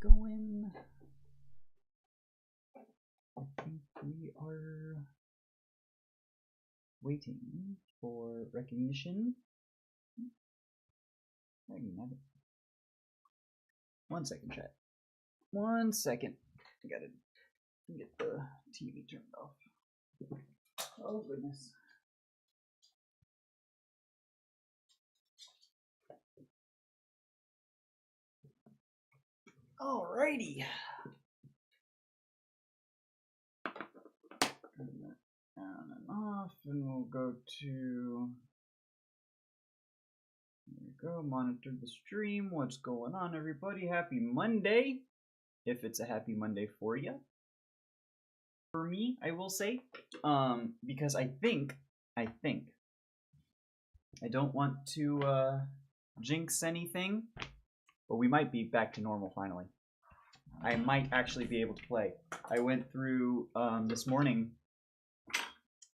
going? I think we are waiting for recognition. One second, chat. 1 second. I gotta get the TV turned off. Oh, goodness. Alrighty. Turn that on and off, and we'll go to. There we go. Monitor the stream. What's going on, everybody? Happy Monday. If it's a happy Monday for you. For me, I will say, because I don't want to jinx anything, but we might be back to normal finally. I might actually be able to play. I went through this morning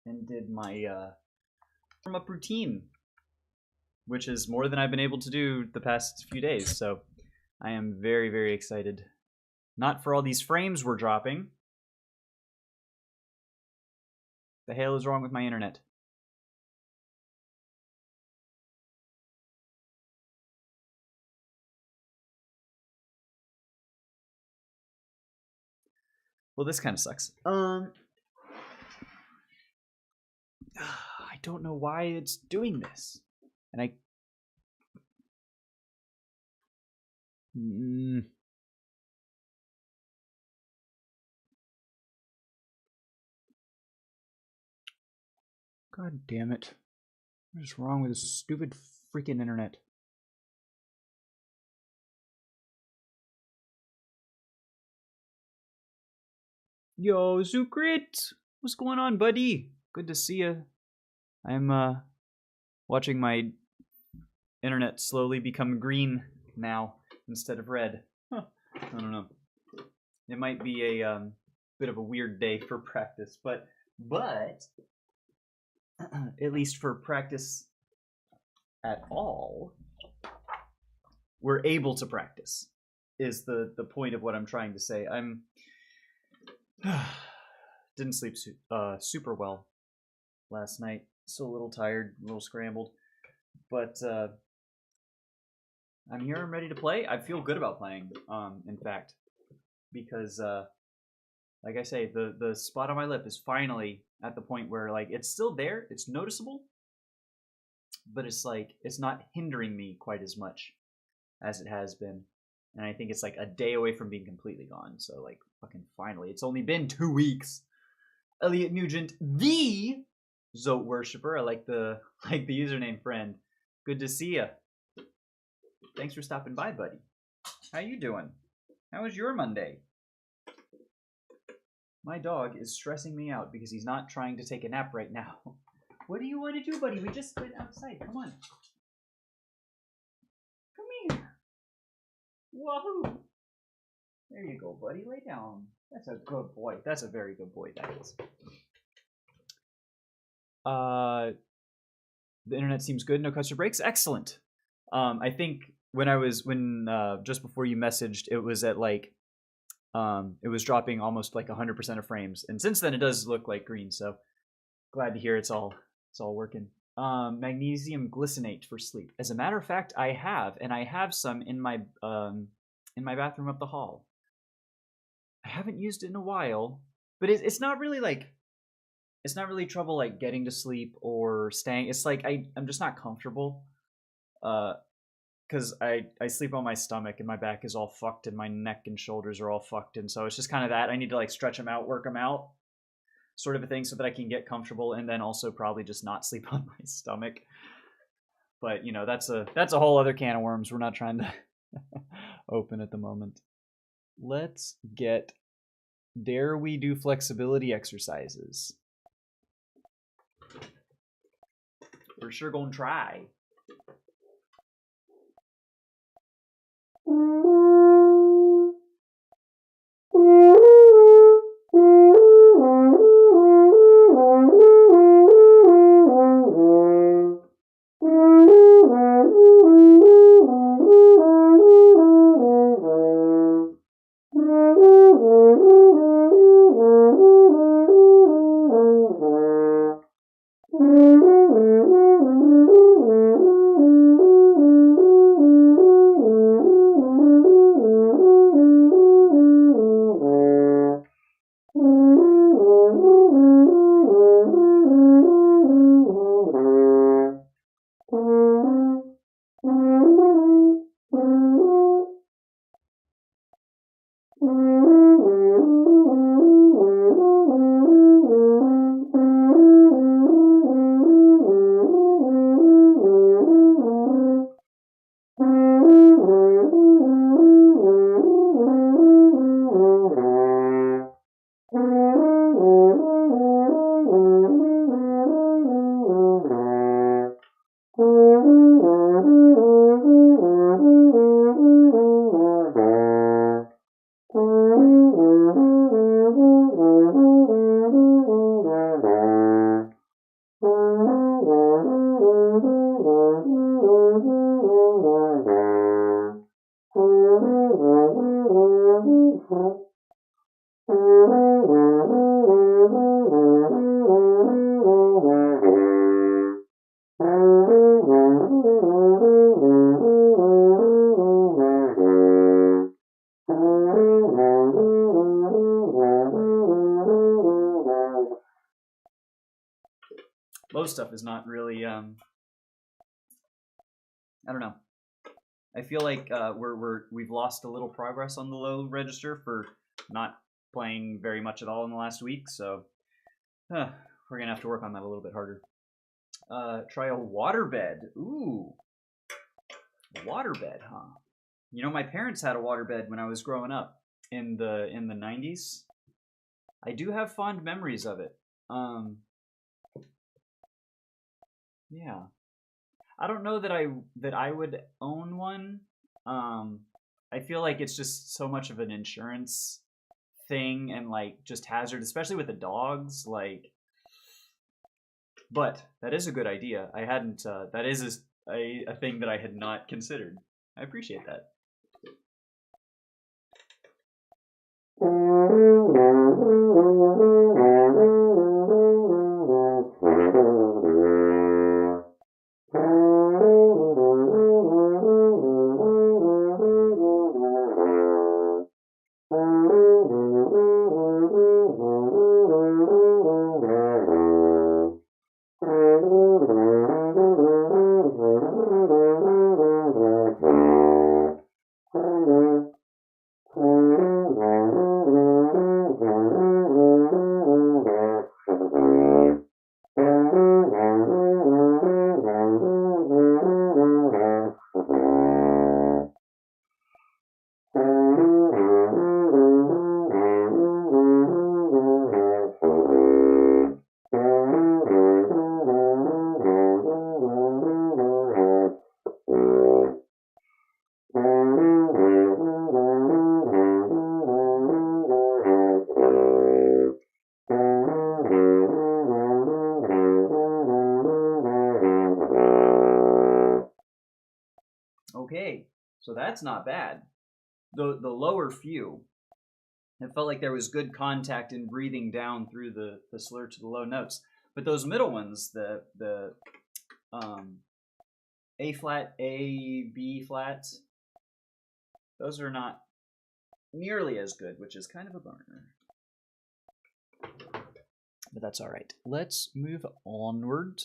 and did my warm-up routine, which is more than I've been able to do the past few days. So I am very, very excited. Not for all these frames we're dropping. The hell is wrong with my internet? Well, this kind of sucks. I don't know why it's doing this. And I... God damn it. What is wrong with this stupid freaking internet? Yo, Zookrit! What's going on, buddy? Good to see you. I'm watching my internet slowly become green now instead of red. Huh. I don't know. It might be a bit of a weird day for practice, but at least for practice at all, we're able to practice. Is the point of what I'm trying to say. I'm didn't sleep super well last night. Still a little tired, a little scrambled, but I'm here. I'm ready to play. I feel good about playing. In fact, because like I say, the spot on my lip is finally at the point where like it's still there. It's noticeable, but it's like it's not hindering me quite as much as it has been. And I think it's like a day away from being completely gone. So like fucking finally. It's only been 2 weeks. Elliot Nugent, the Zote worshiper. I like the username, friend. Good to see ya. Thanks for stopping by, buddy. How you doing? How was your Monday? My dog is stressing me out because he's not trying to take a nap right now. What do you want to do, buddy? We just went outside. Come on. Come here. Wahoo! There you go, buddy. Lay down. That's a good boy. That's a very good boy, that is. The internet seems good. No cuts or breaks. Excellent. I think when just before you messaged, it was at like, it was dropping almost like 100% of frames, and since then it does look like green. So glad to hear it's all working. Magnesium glycinate for sleep. As a matter of fact, I have some in my bathroom up the hall. I haven't used it in a while, but it's not really trouble like getting to sleep or staying. It's like I'm just not comfortable, because I sleep on my stomach and my back is all fucked and my neck and shoulders are all fucked, and so it's just kind of that I need to like stretch them out, work them out, sort of a thing, so that I can get comfortable, and then also probably just not sleep on my stomach. But you know, that's a whole other can of worms we're not trying to open at the moment. Let's get, dare we do flexibility exercises? We're sure gonna try. Low stuff is not really I don't know. I feel like we've lost a little progress on the low register for not playing very much at all in the last week, so we're gonna have to work on that a little bit harder. Try a waterbed. Ooh, a waterbed, huh? You know, my parents had a waterbed when I was growing up in the 90s. I do have fond memories of it. Yeah. I don't know that I would own one. I feel like it's just so much of an insurance thing and like just hazard, especially with the dogs. Like, but that is a good idea. I hadn't. That is a thing that I had not considered. I appreciate that. Okay, so that's not bad. The lower few, it felt like there was good contact in breathing down through the slur to the low notes. But those middle ones, the A flat, A, B flat, those are not nearly as good, which is kind of a bummer. But that's all right. Let's move onward.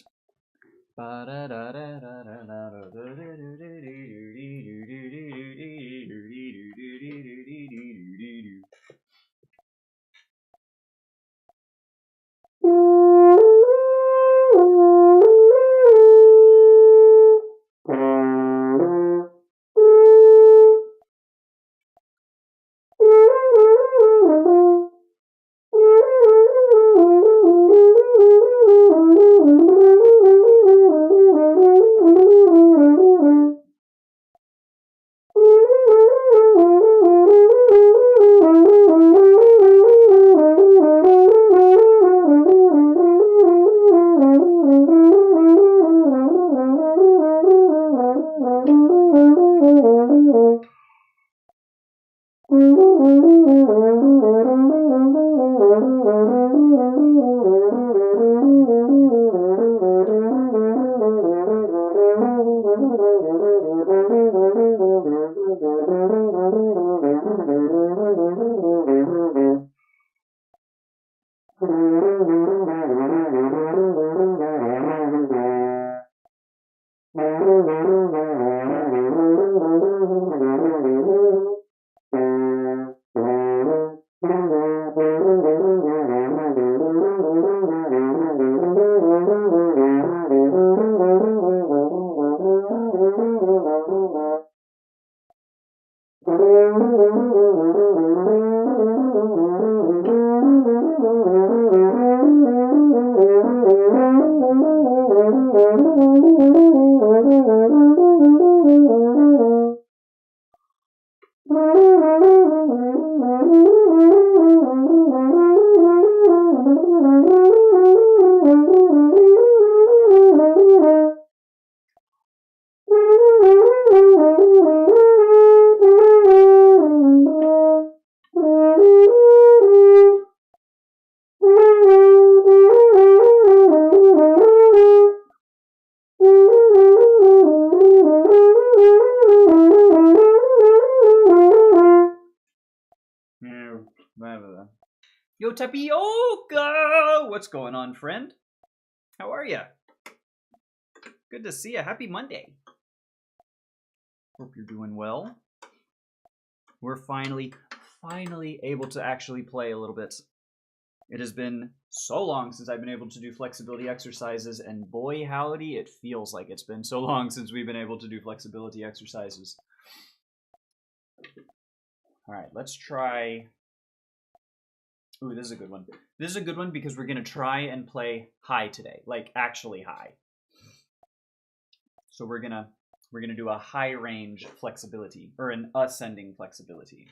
Yo, Tapioca! What's going on, friend? How are ya? Good to see ya. Happy Monday. Hope you're doing well. We're finally able to actually play a little bit. It has been so long since I've been able to do flexibility exercises, and boy howdy, it feels like it's been so long since we've been able to do flexibility exercises. All right, let's try... Ooh, this is a good one. This is a good one because we're going to try and play high today, like actually high. So we're going to do a high range flexibility, or an ascending flexibility.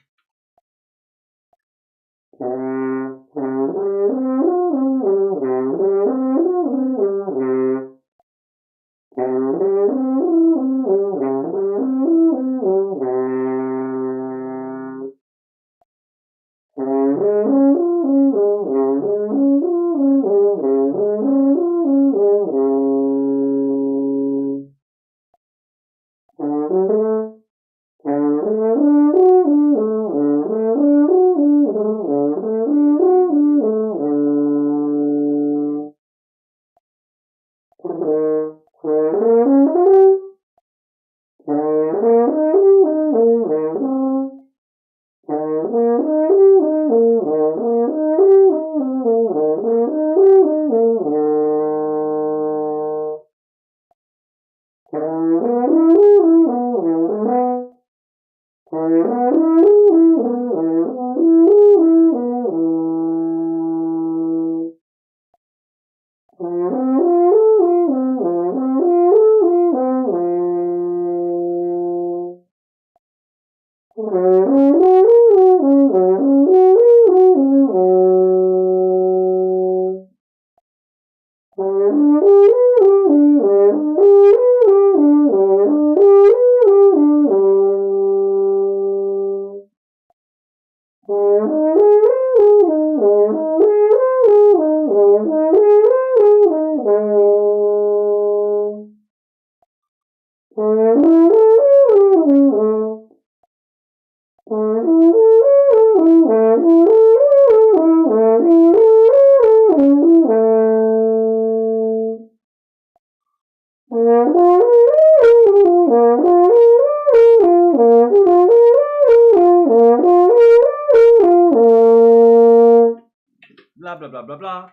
Blah, blah, blah, blah, blah.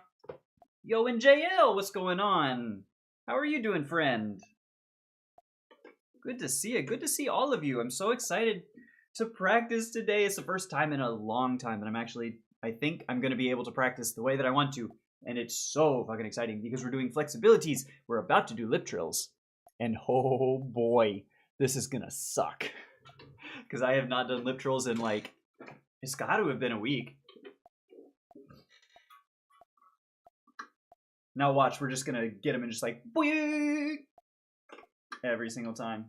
Yo, NJL, what's going on? How are you doing, friend? Good to see you. Good to see all of you. I'm so excited to practice today. It's the first time in a long time that I think I'm going to be able to practice the way that I want to. And it's so fucking exciting because we're doing flexibilities. We're about to do lip trills. And oh boy, this is going to suck. Because I have not done lip trills in it's got to have been a week. Now watch, we're just going to get them and just boing! Every single time.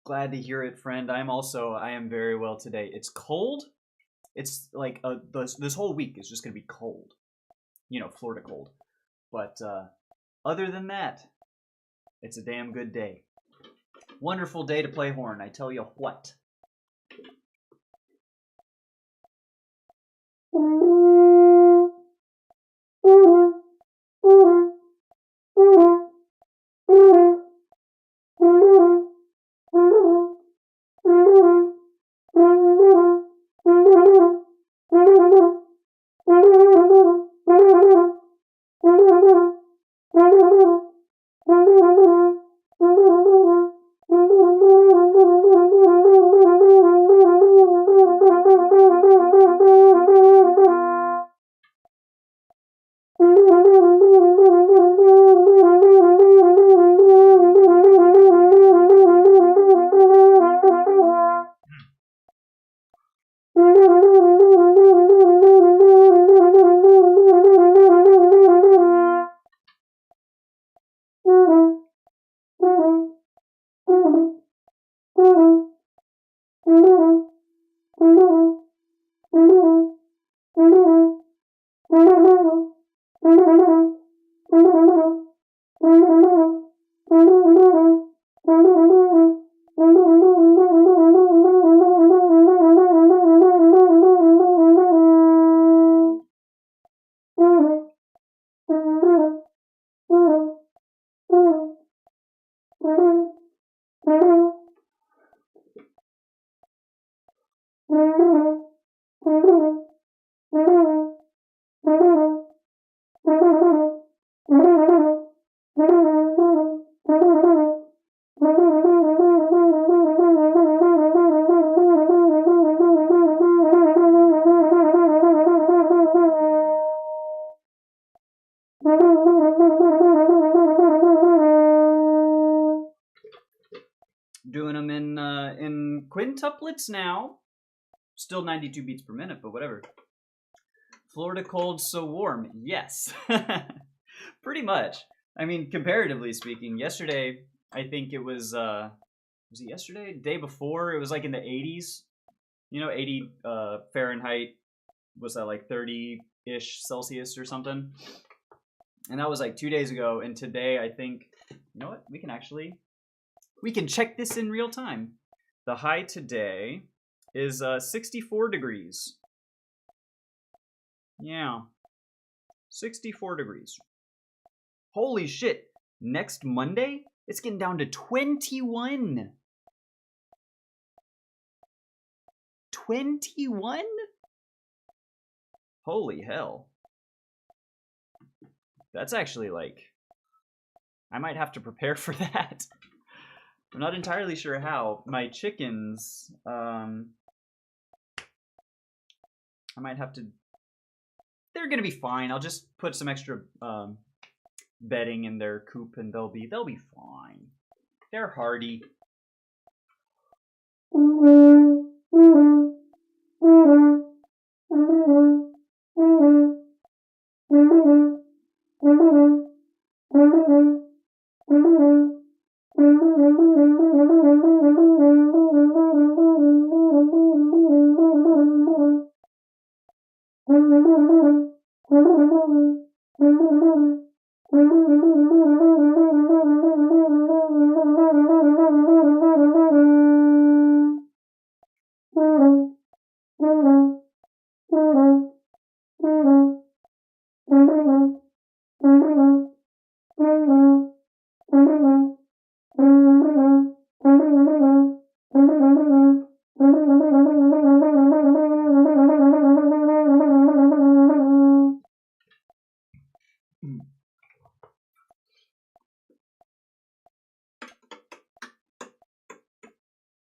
Glad to hear it, friend. I am very well today. It's cold. It's this whole week is just going to be cold. You know, Florida cold. But other than that, it's a damn good day. Wonderful day to play horn, I tell you what. Doing them in quintuplets now. Still 92 beats per minute, but whatever. Florida cold, so warm. Yes. Pretty much. I mean, comparatively speaking, yesterday, I think it was it yesterday? Day before, it was like in the 80s. You know, 80 Fahrenheit, was that like 30-ish Celsius or something? And that was like 2 days ago, and today I think, you know what, we can check this in real time. The high today is 64 degrees. Yeah. 64 degrees. Holy shit. Next Monday, it's getting down to 21. 21? Holy hell. That's actually like, I might have to prepare for that. I'm not entirely sure how. My chickens, I might have to, they're gonna be fine. I'll just put some extra bedding in their coop and they'll be fine. They're hardy.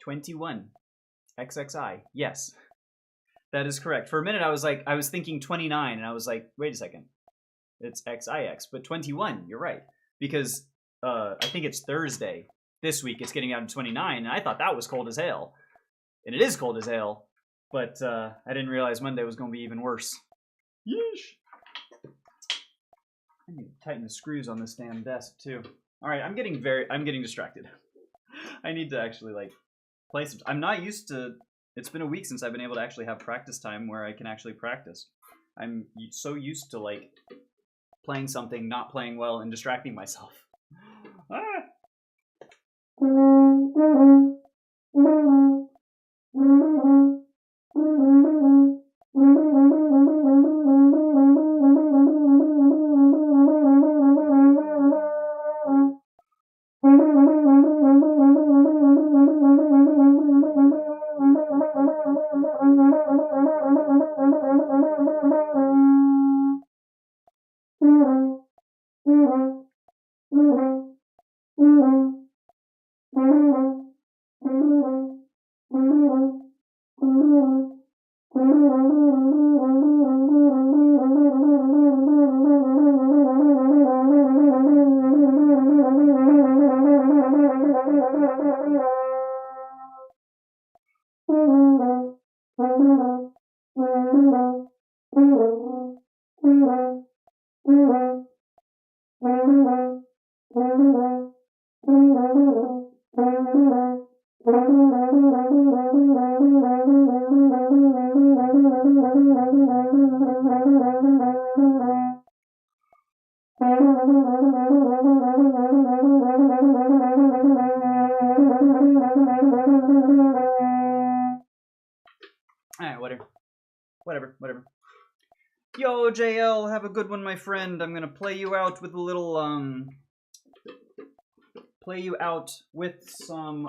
$21. XXI. Yes. That is correct. For a minute I was thinking 29 and I was like, wait a second. It's XIX, but 21, you're right. Because I think it's Thursday. This week it's getting down to 29, and I thought that was cold as hell. And it is cold as hell, but I didn't realize Monday was going to be even worse. Yeesh. I need to tighten the screws on this damn desk too. All right, I'm getting distracted. I need to actually like play some. I'm not used to. It's been a week since I've been able to actually have practice time where I can actually practice. I'm so used to like playing something, not playing well, and distracting myself. Ah. Alright, whatever. Yo, JL, have a good one, my friend. I'm gonna play you out with a little, play you out with some,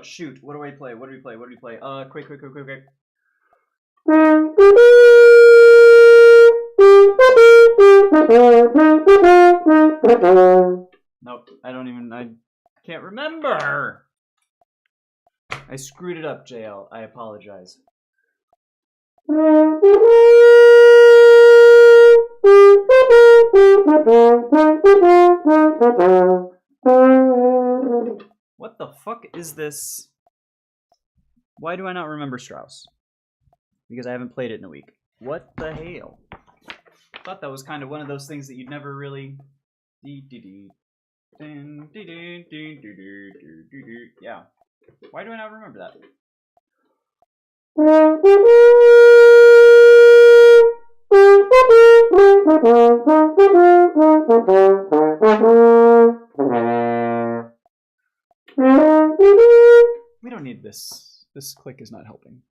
shoot. What do we play? Quick. Nope, I can't remember. I screwed it up, JL. I apologize. What the fuck is this? Why do I not remember Strauss? Because I haven't played it in a week. What the hell? I thought that was kind of one of those things that you'd never really... Yeah. Why do I not remember that? We don't need this. This click is not helping.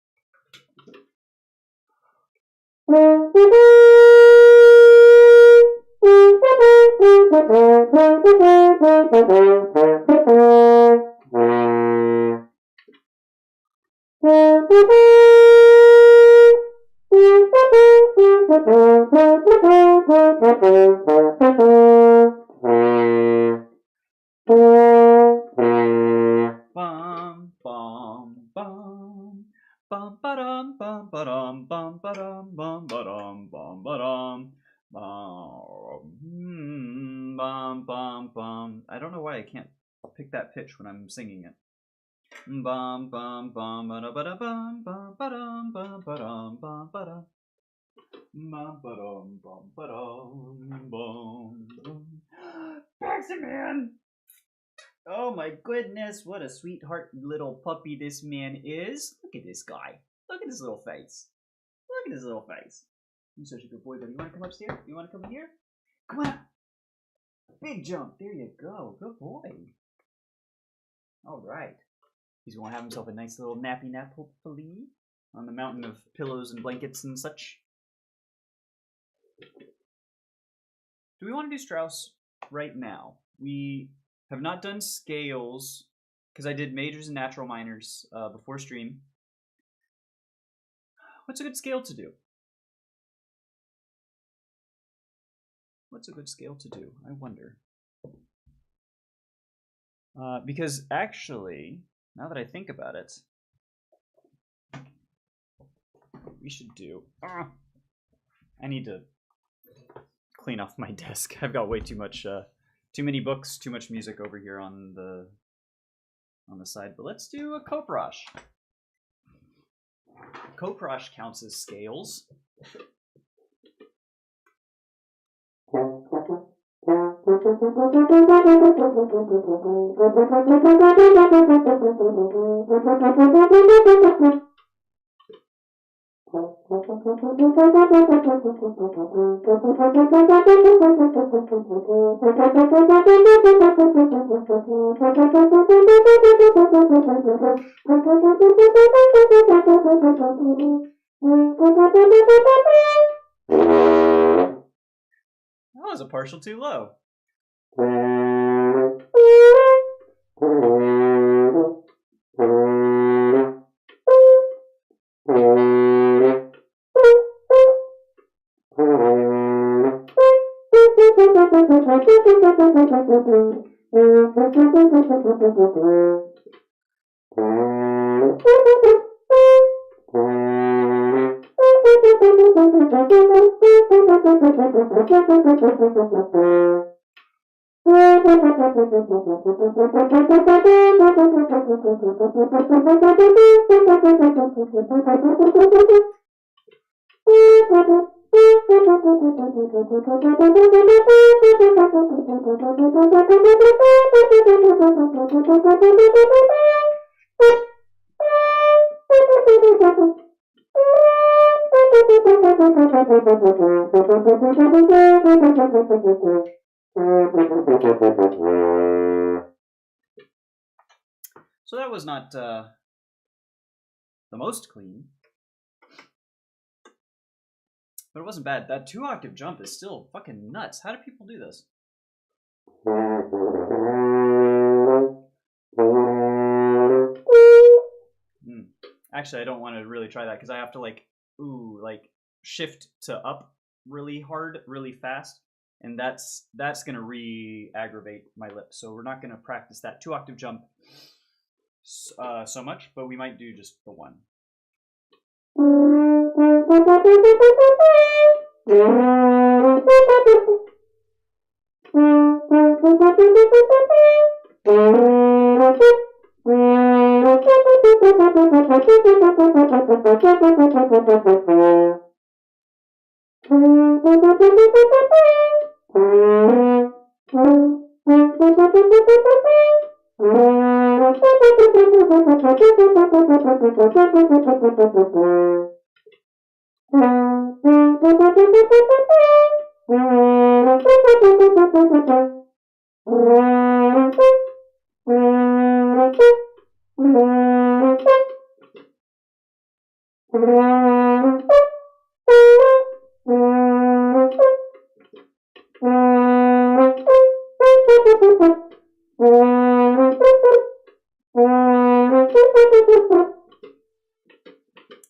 I don't know why I can't pick that pitch when I'm singing it. Bum bum bum ba da bum bum ba dum bum ba dum bum ba dum bum ba dum bum. Baxterman! Oh my goodness, what a sweetheart little puppy this man is. Look at this guy. Look at his little face. Look at his little face. You're such a good boy, buddy. You want to come upstairs? You want to come in here? Come on. Big jump. There you go. Good boy. All right. He's going to have himself a nice little nappy nap, hopefully, on the mountain of pillows and blankets and such. Do we want to do Strauss right now? We have not done scales, because I did majors and natural minors before stream. What's a good scale to do? What's a good scale to do? I wonder. Because actually, now that I think about it, we should do... I need to clean off my desk. I've got way too much, too many books, too much music over here on the side. But let's do a Koprosh. Koprosh counts as scales. That was a partial too low. So that was not the most clean, but it wasn't bad. That 2-octave jump is still fucking nuts. How do people do this? Actually, I don't want to really try that because I have to like shift to up really hard, really fast, and that's gonna re-aggravate my lip. So we're not gonna practice that 2-octave jump so much, but we might do just the one.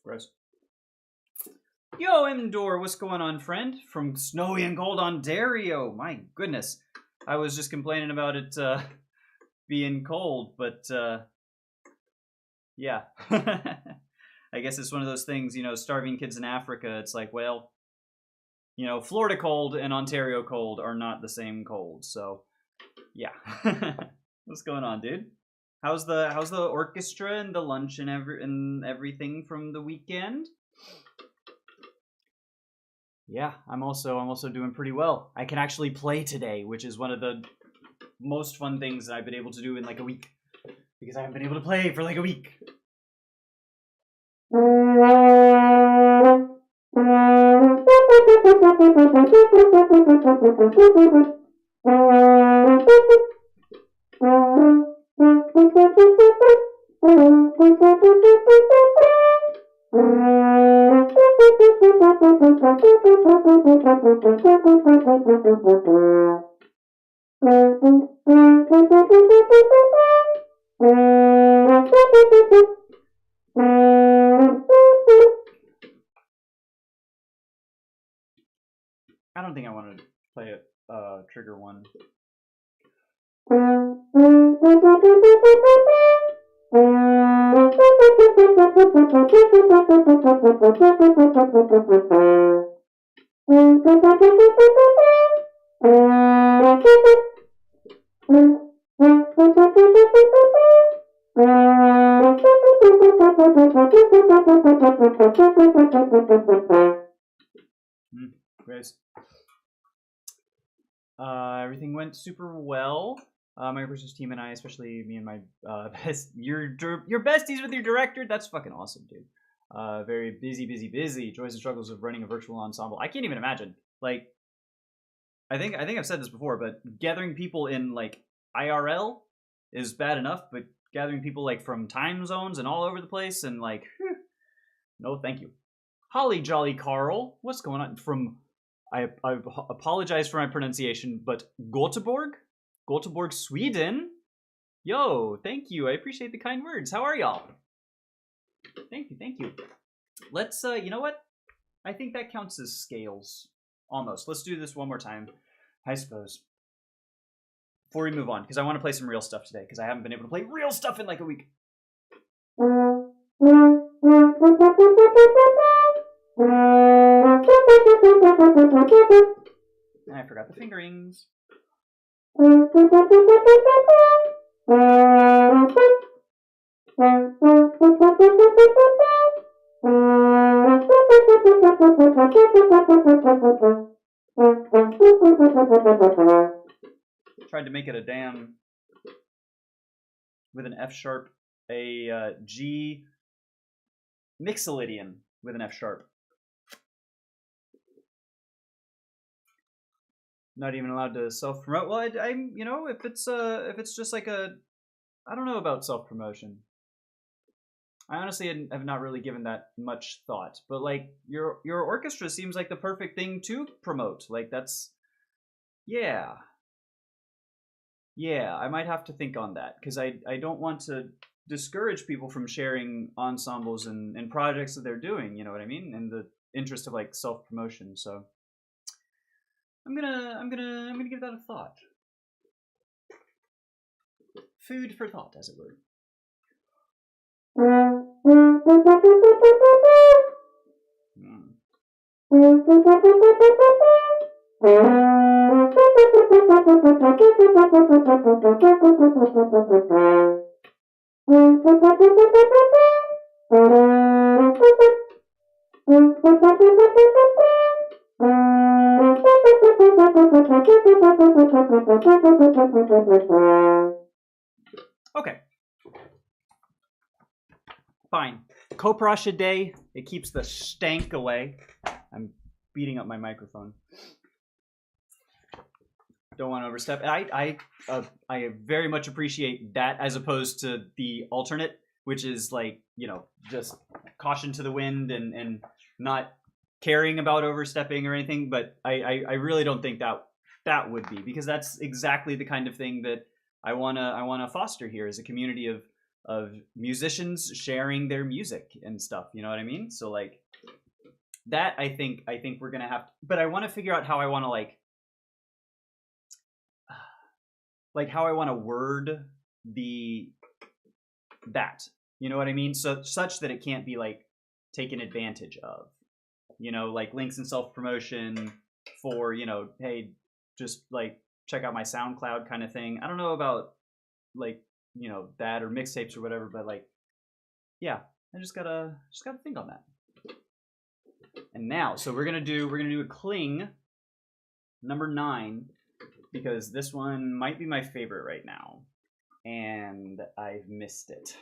Gross. Yo, Imdor, what's going on, friend? From snowy and cold Ontario. My goodness. I was just complaining about it being cold, but yeah. I guess it's one of those things, you know, starving kids in Africa. It's like, well, you know, Florida cold and Ontario cold are not the same cold. So, yeah. What's going on, dude? How's the orchestra and the lunch and everything from the weekend? Yeah, I'm also doing pretty well. I can actually play today, which is one of the most fun things that I've been able to do in like a week, because I haven't been able to play for like a week. I don't think I want to play a trigger one. Grace. Everything went super well. My versus team and I, especially me and my your besties with your director. That's fucking awesome, dude. Very busy. Joys and struggles of running a virtual ensemble. I can't even imagine. Like, I think I've said this before, but gathering people in like IRL is bad enough, but gathering people like from time zones and all over the place and like, no, thank you. Holly Jolly Carl, what's going on? From I apologize for my pronunciation, but Göteborg, Sweden. Yo, thank you. I appreciate the kind words. How are y'all? Thank you. Let's, you know what? I think that counts as scales. Almost. Let's do this one more time, I suppose. Before we move on, because I want to play some real stuff today, because I haven't been able to play real stuff in like a week. And I forgot the fingerings. Tried to make it a damn with an F sharp, a G Mixolydian with an F sharp. Not even allowed to self promote. Well, I'm you know if it's just like a I don't know about self promotion. I honestly have not really given that much thought, but like your orchestra seems like the perfect thing to promote. Like that's yeah. Yeah, I might have to think on that because I don't want to discourage people from sharing ensembles and projects that they're doing, you know what I mean? In the interest of like self-promotion. So I'm gonna give that a thought. Food for thought, as it were. Mm. Okay. Fine. Coprasha Day. It keeps the stank away. I'm beating up my microphone. Don't want to overstep. I very much appreciate that as opposed to the alternate, which is like, you know, just caution to the wind and not caring about overstepping or anything. But I really don't think that would be, because that's exactly the kind of thing that I wanna foster here, is a community of musicians sharing their music and stuff. You know what I mean? So like that, I think we're gonna have to, but I want to figure out how I want to like how I want to word that, you know what I mean? So such that it can't be like taken advantage of, you know, like links and self-promotion for, you know, hey, just like check out my SoundCloud kind of thing. I don't know about like, you know, that or mixtapes or whatever, but like, yeah, I just gotta think on that. And now, so we're gonna do a cling number 9, because this one might be my favorite right now, and I've missed it.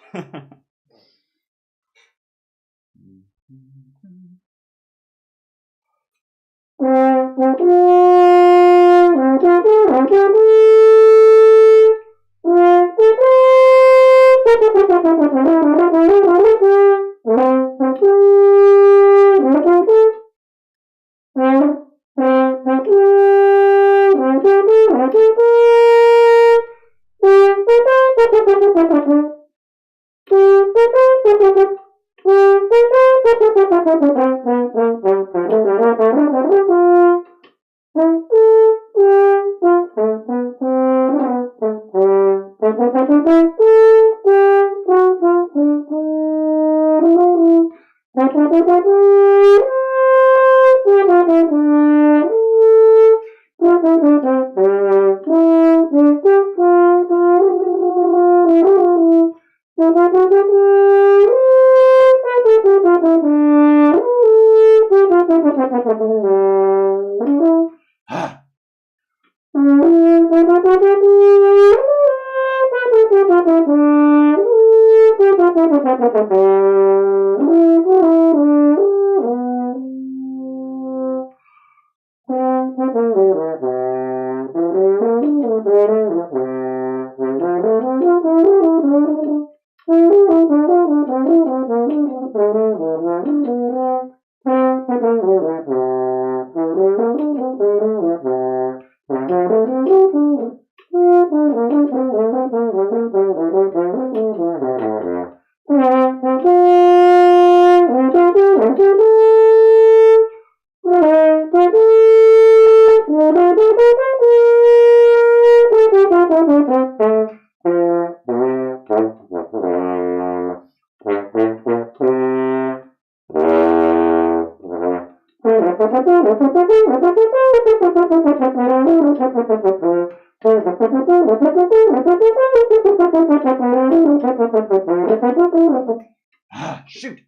Shoot.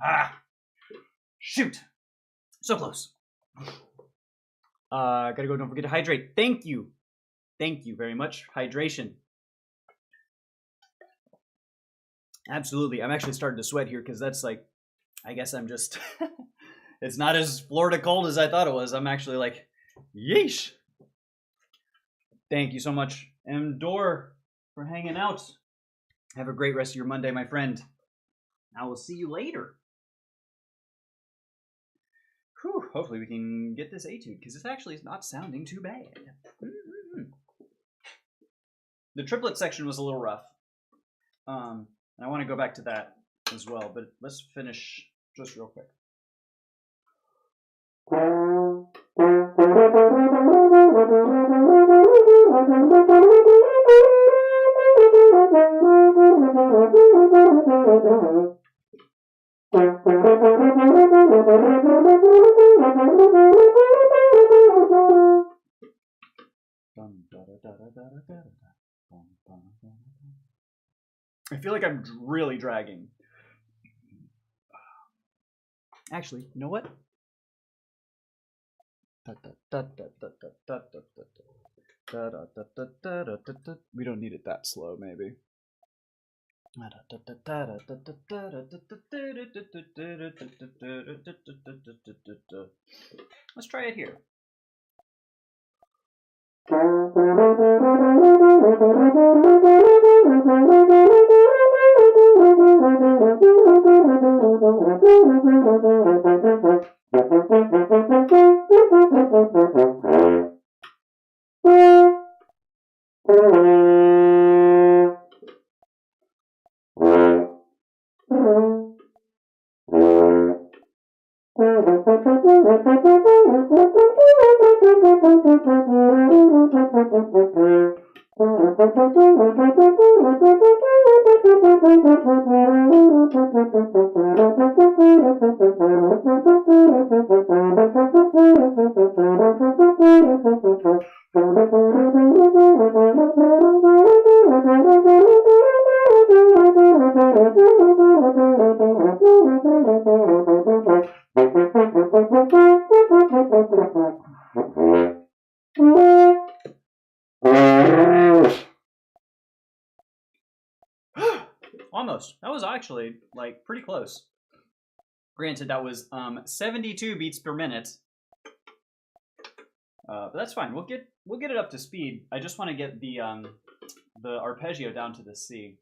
Ah, shoot. So close. Gotta go. Don't forget to hydrate. Thank you. Thank you very much. Hydration. Absolutely. I'm actually starting to sweat here because that's like, I guess I'm just, it's not as Florida cold as I thought it was. I'm actually like, yeesh. Thank you so much, Mdor, for hanging out. Have a great rest of your Monday, my friend. I will see you later. Whew, hopefully we can get this etude because it's actually not sounding too bad. The triplet section was a little rough. And I want to go back to that as well, but let's finish just real quick. I feel like I'm really dragging. Actually, you know what? We don't need it that slow, maybe. Let's try it here. Almost. That was actually like pretty close. Granted, that was 72 beats per minute. But that's fine. We'll get it up to speed. I just want to get the arpeggio down to the C.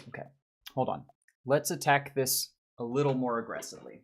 Okay, hold on. Let's attack this a little more aggressively.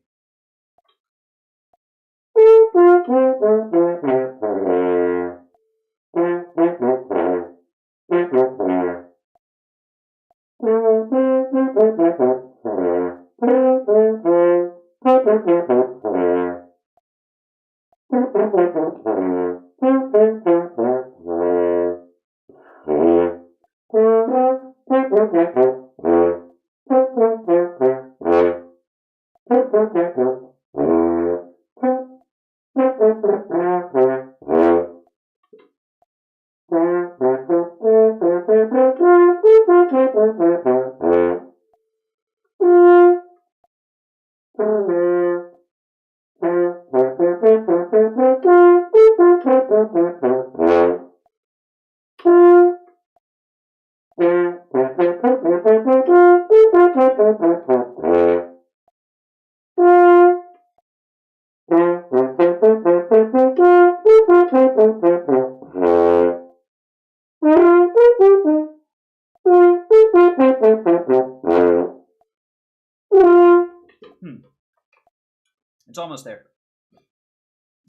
It's almost there.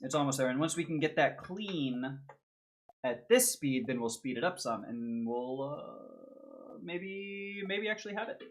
It's almost there. And once we can get that clean at this speed, then we'll speed it up some, and we'll maybe actually have it.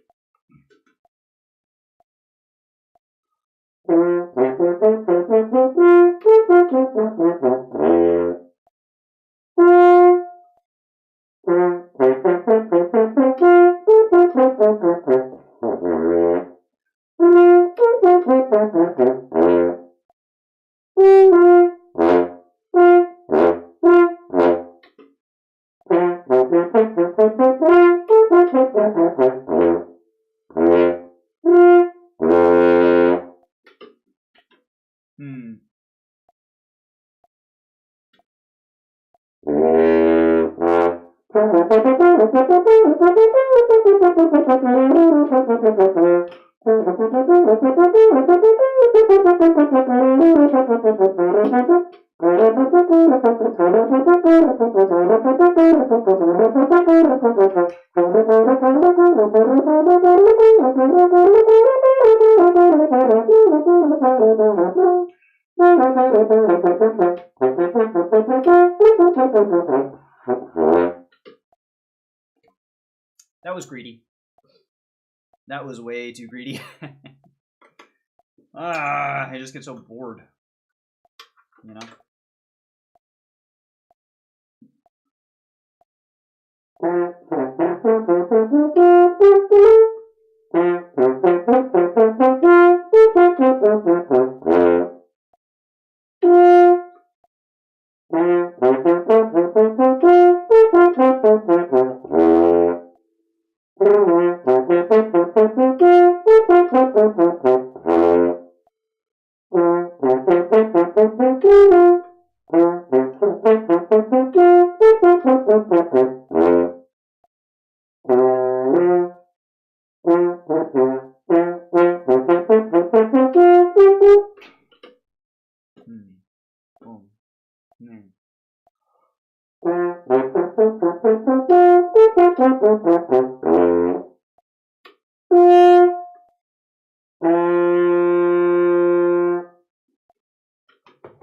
That was greedy. That was way too greedy. I just get so bored. You know?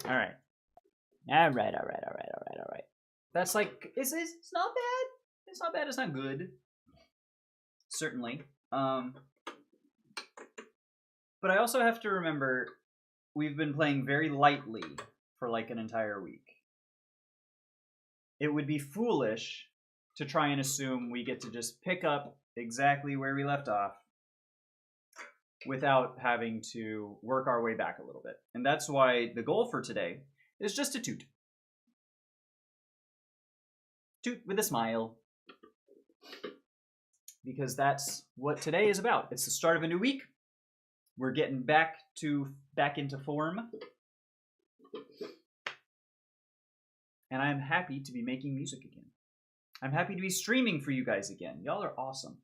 All right. That's like, it's not bad. It's not bad. It's not good. Certainly. But I also have to remember we've been playing very lightly for like an entire week. It would be foolish to try and assume we get to just pick up exactly where we left off without having to work our way back a little bit. And that's why the goal for today is just to toot. Toot with a smile. Because that's what today is about. It's the start of a new week. We're getting back into form. And I'm happy to be making music again. I'm happy to be streaming for you guys again. Y'all are awesome.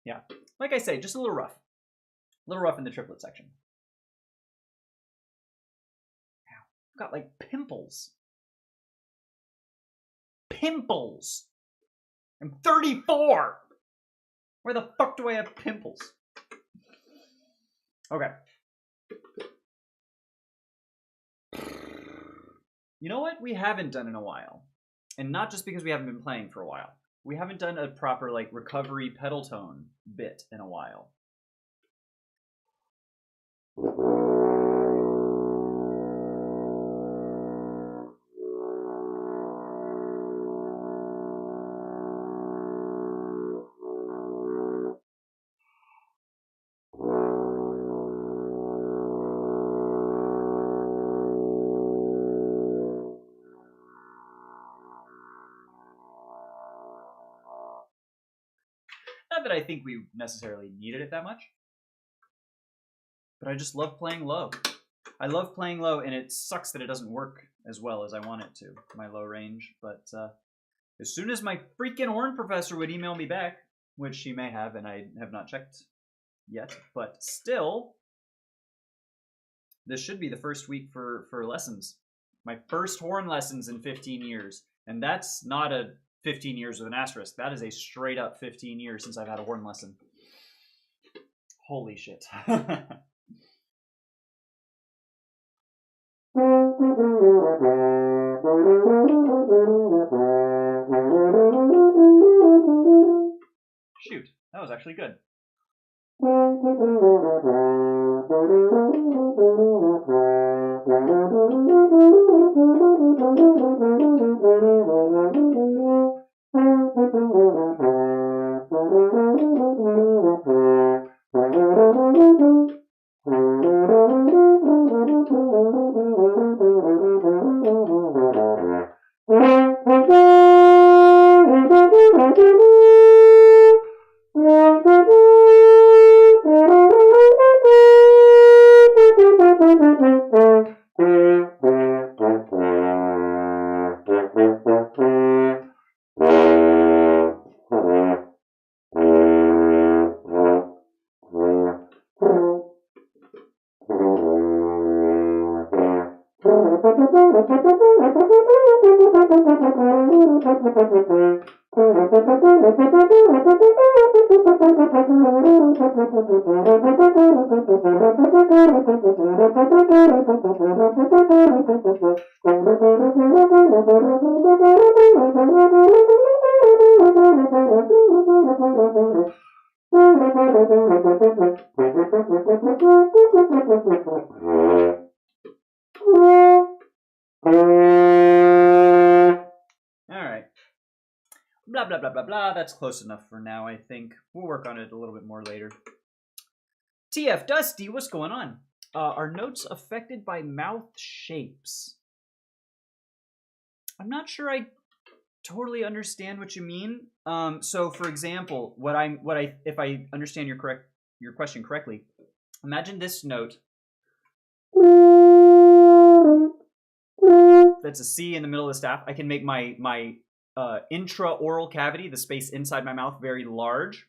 Yeah, like I say, just a little rough. A little rough in the triplet section. I've got like pimples. Pimples! I'm 34! Where the fuck do I have pimples? Okay. You know what we haven't done in a while? And not just because we haven't been playing for a while. We haven't done a proper like recovery pedal tone bit in a while. that I think we necessarily needed it that much. But I just love playing low. I love playing low, and it sucks that it doesn't work as well as I want it to, my low range. But as soon as my freaking horn professor would email me back, which she may have, and I have not checked yet, but still, this should be the first week for lessons. My first horn lessons in 15 years. And that's not a 15 years with an asterisk. That is a straight up 15 years since I've had a horn lesson. Holy shit. Shoot, that was actually good. Blah, blah, blah, blah, blah. That's close enough for now, I think. We'll work on it a little bit more later. TF Dusty, what's going on? Are notes affected by mouth shapes? I'm not sure I totally understand what you mean. So, for example, if I understand your question correctly, imagine this note. That's a C in the middle of the staff. I can make my intraoral cavity, the space inside my mouth, very large.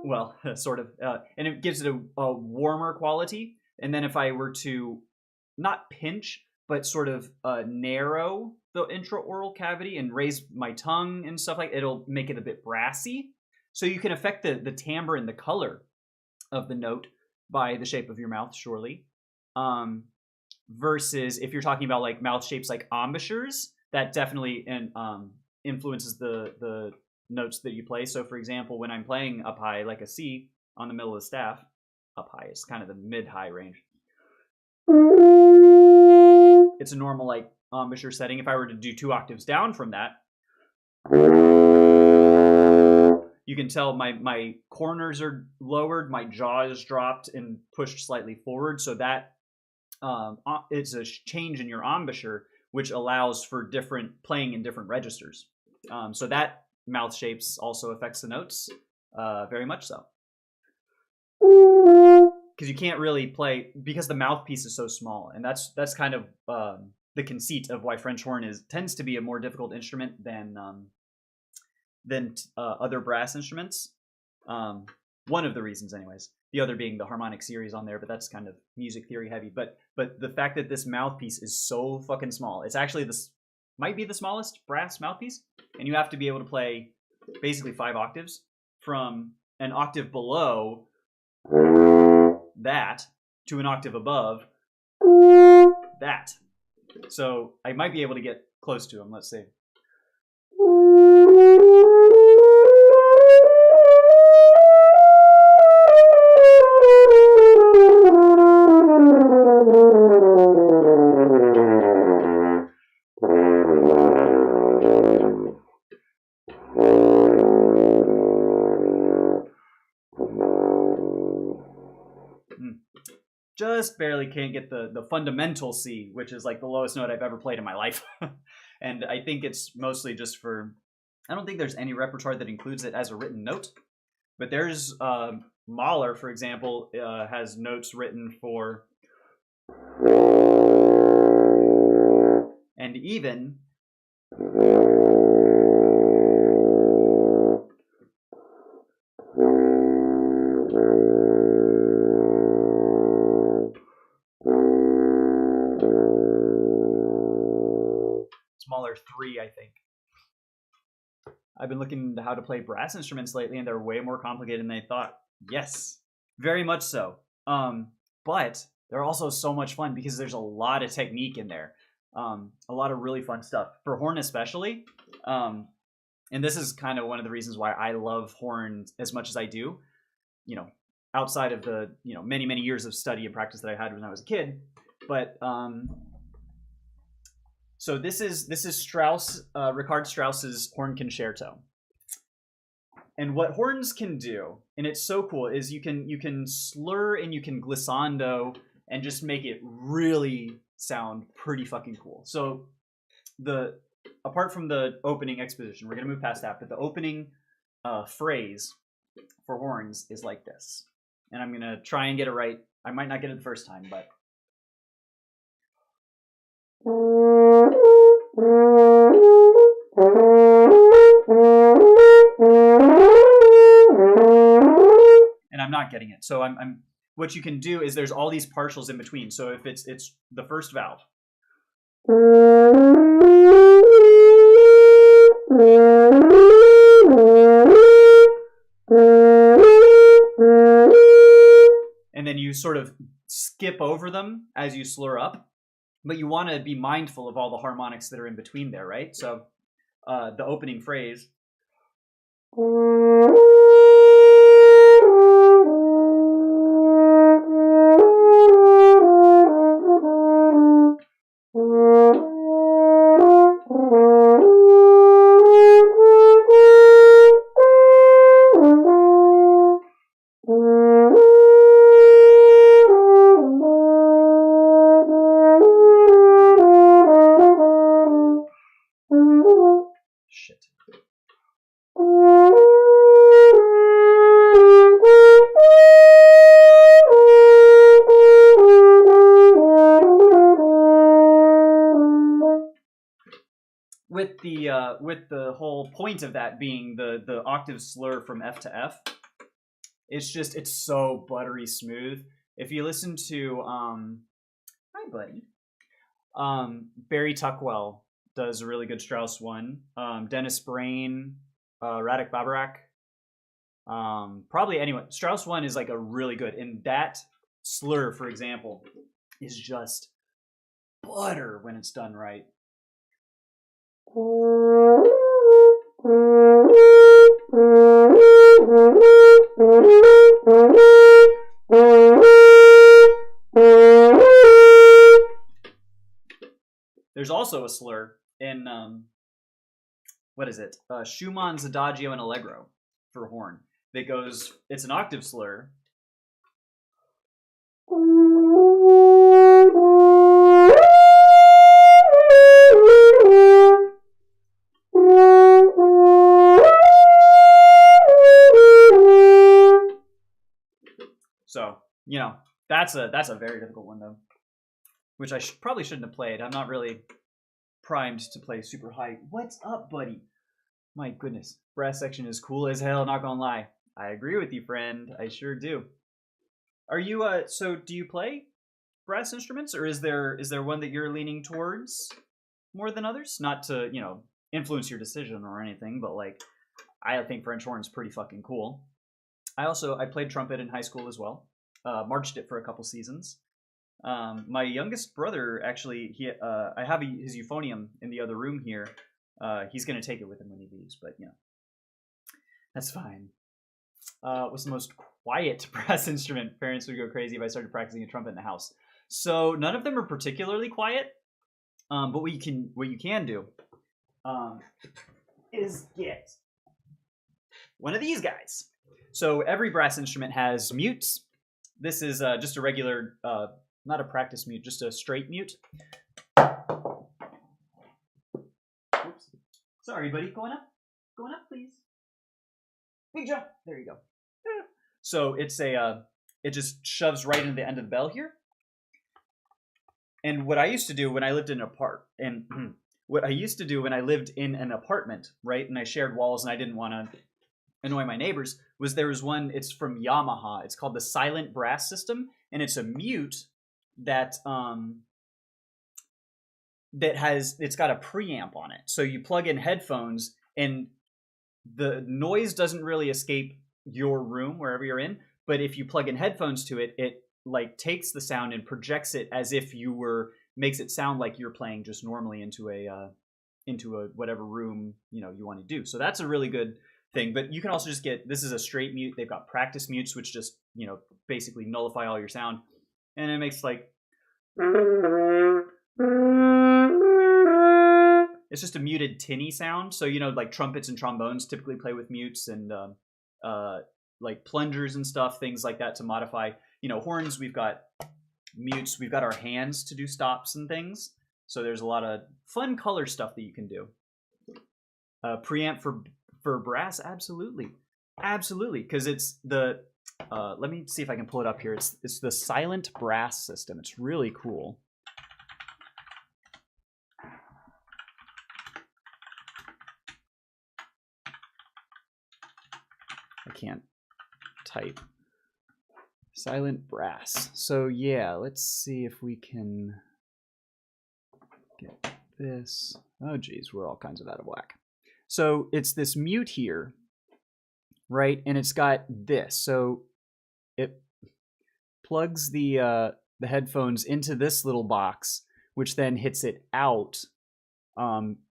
Well, sort of. And it gives it a warmer quality. And then if I were to not pinch, but sort of narrow the intraoral cavity and raise my tongue and stuff like that, it'll make it a bit brassy. So you can affect the timbre and the color of the note by the shape of your mouth, surely. Versus if you're talking about like mouth shapes like embouchures, that definitely influences the notes that you play. So for example, when I'm playing up high like a C on the middle of the staff, up high is kind of the mid-high range. It's a normal like embouchure setting. If I were to do 2 octaves down from that, you can tell my corners are lowered, my jaw is dropped and pushed slightly forward, so that it's a change in your embouchure, which allows for different playing in different registers. So that mouth shapes also affects the notes, very much so. Because you can't really play, because the mouthpiece is so small, and that's kind of the conceit of why French horn tends to be a more difficult instrument than other brass instruments. One of the reasons, anyways. The other being the harmonic series on there, but that's kind of music theory heavy. But the fact that this mouthpiece is so fucking small, it's actually might be the smallest brass mouthpiece, and you have to be able to play basically 5 octaves from an octave below that to an octave above that. So I might be able to get close to them. Let's see. just barely can't get the fundamental C, which is like the lowest note I've ever played in my life. And I think it's mostly just for, I don't think there's any repertoire that includes it as a written note. But there's Mahler, for example, has notes written for, and even Mahler 3, I think. I've been looking into how to play brass instruments lately, and they're way more complicated than I thought. Yes, very much so. But they're also so much fun because there's a lot of technique in there. A lot of really fun stuff. For horn especially. And this is kind of one of the reasons why I love horn as much as I do. You know, outside of the, many, many years of study and practice that I had when I was a kid. But so this is Strauss, Richard Strauss's Horn Concerto. And what horns can do, and it's so cool, is you can slur and you can glissando and just make it really sound pretty fucking cool. So apart from the opening exposition, we're gonna move past that, but the opening phrase for horns is like this. And I'm gonna try and get it right. I might not get it the first time, but and I'm not getting it. So I'm what you can do is there's all these partials in between. So if it's the first valve. And then you sort of skip over them as you slur up. But you want to be mindful of all the harmonics that are in between there, right? So the opening phrase. With the whole point of that being the octave slur from F to F, it's so buttery smooth. If you listen to hi buddy, Barry Tuckwell does a really good Strauss one. Dennis Brain, Radek Babarak, probably anyone. Strauss one is like a really good, and that slur, for example, is just butter when it's done right. There's also a slur in what is it? Schumann's Adagio and Allegro for horn that goes. It's an octave slur. So, that's a very difficult one though, which I probably shouldn't have played. I'm not really primed to play super high. What's up, buddy? My goodness, brass section is cool as hell. Not gonna lie, I agree with you, friend. I sure do. Are you so do you play brass instruments, or is there one that you're leaning towards more than others? Not to influence your decision or anything, but like I think French horn's pretty fucking cool. I played trumpet in high school as well. Marched it for a couple seasons. My youngest brother actually, I have his euphonium in the other room here. He's gonna take it with him when he leaves, but that's fine. What's the most quiet brass instrument? Parents would go crazy if I started practicing a trumpet in the house. So none of them are particularly quiet. But what you can do is get one of these guys. So every brass instrument has mutes. This is just a regular not a practice mute, just a straight mute. Oops. Sorry, buddy. Going up, please. Big jump. There you go. So it's it just shoves right into the end of the bell here. And what I used to do when I lived in an apartment, right, and I shared walls and I didn't want to annoy my neighbors, was there was one, it's from Yamaha. It's called the Silent Brass System, and it's a mute that it's got a preamp on it. So you plug in headphones and the noise doesn't really escape your room wherever you're in, but if you plug in headphones to it, it like takes the sound and projects it as if makes it sound like you're playing just normally into a whatever room you want to do. So that's a really good thing. But you can also just this is a straight mute. They've got practice mutes, which just basically nullify all your sound, and it makes like it's just a muted tinny sound. So like trumpets and trombones typically play with mutes, and like plungers and stuff, things like that to modify. Horns, we've got mutes, we've got our hands to do stops and things. So there's a lot of fun color stuff that you can do. Preamp for brass, absolutely, because it's the let me see if I can pull it up here. It's the Silent Brass System. It's really cool. I can't type. Silent Brass. So yeah, let's see if we can get this. Oh geez, we're all kinds of out of whack. So it's this mute here, right? And it's got this. So it plugs the headphones into this little box, which then hits it out,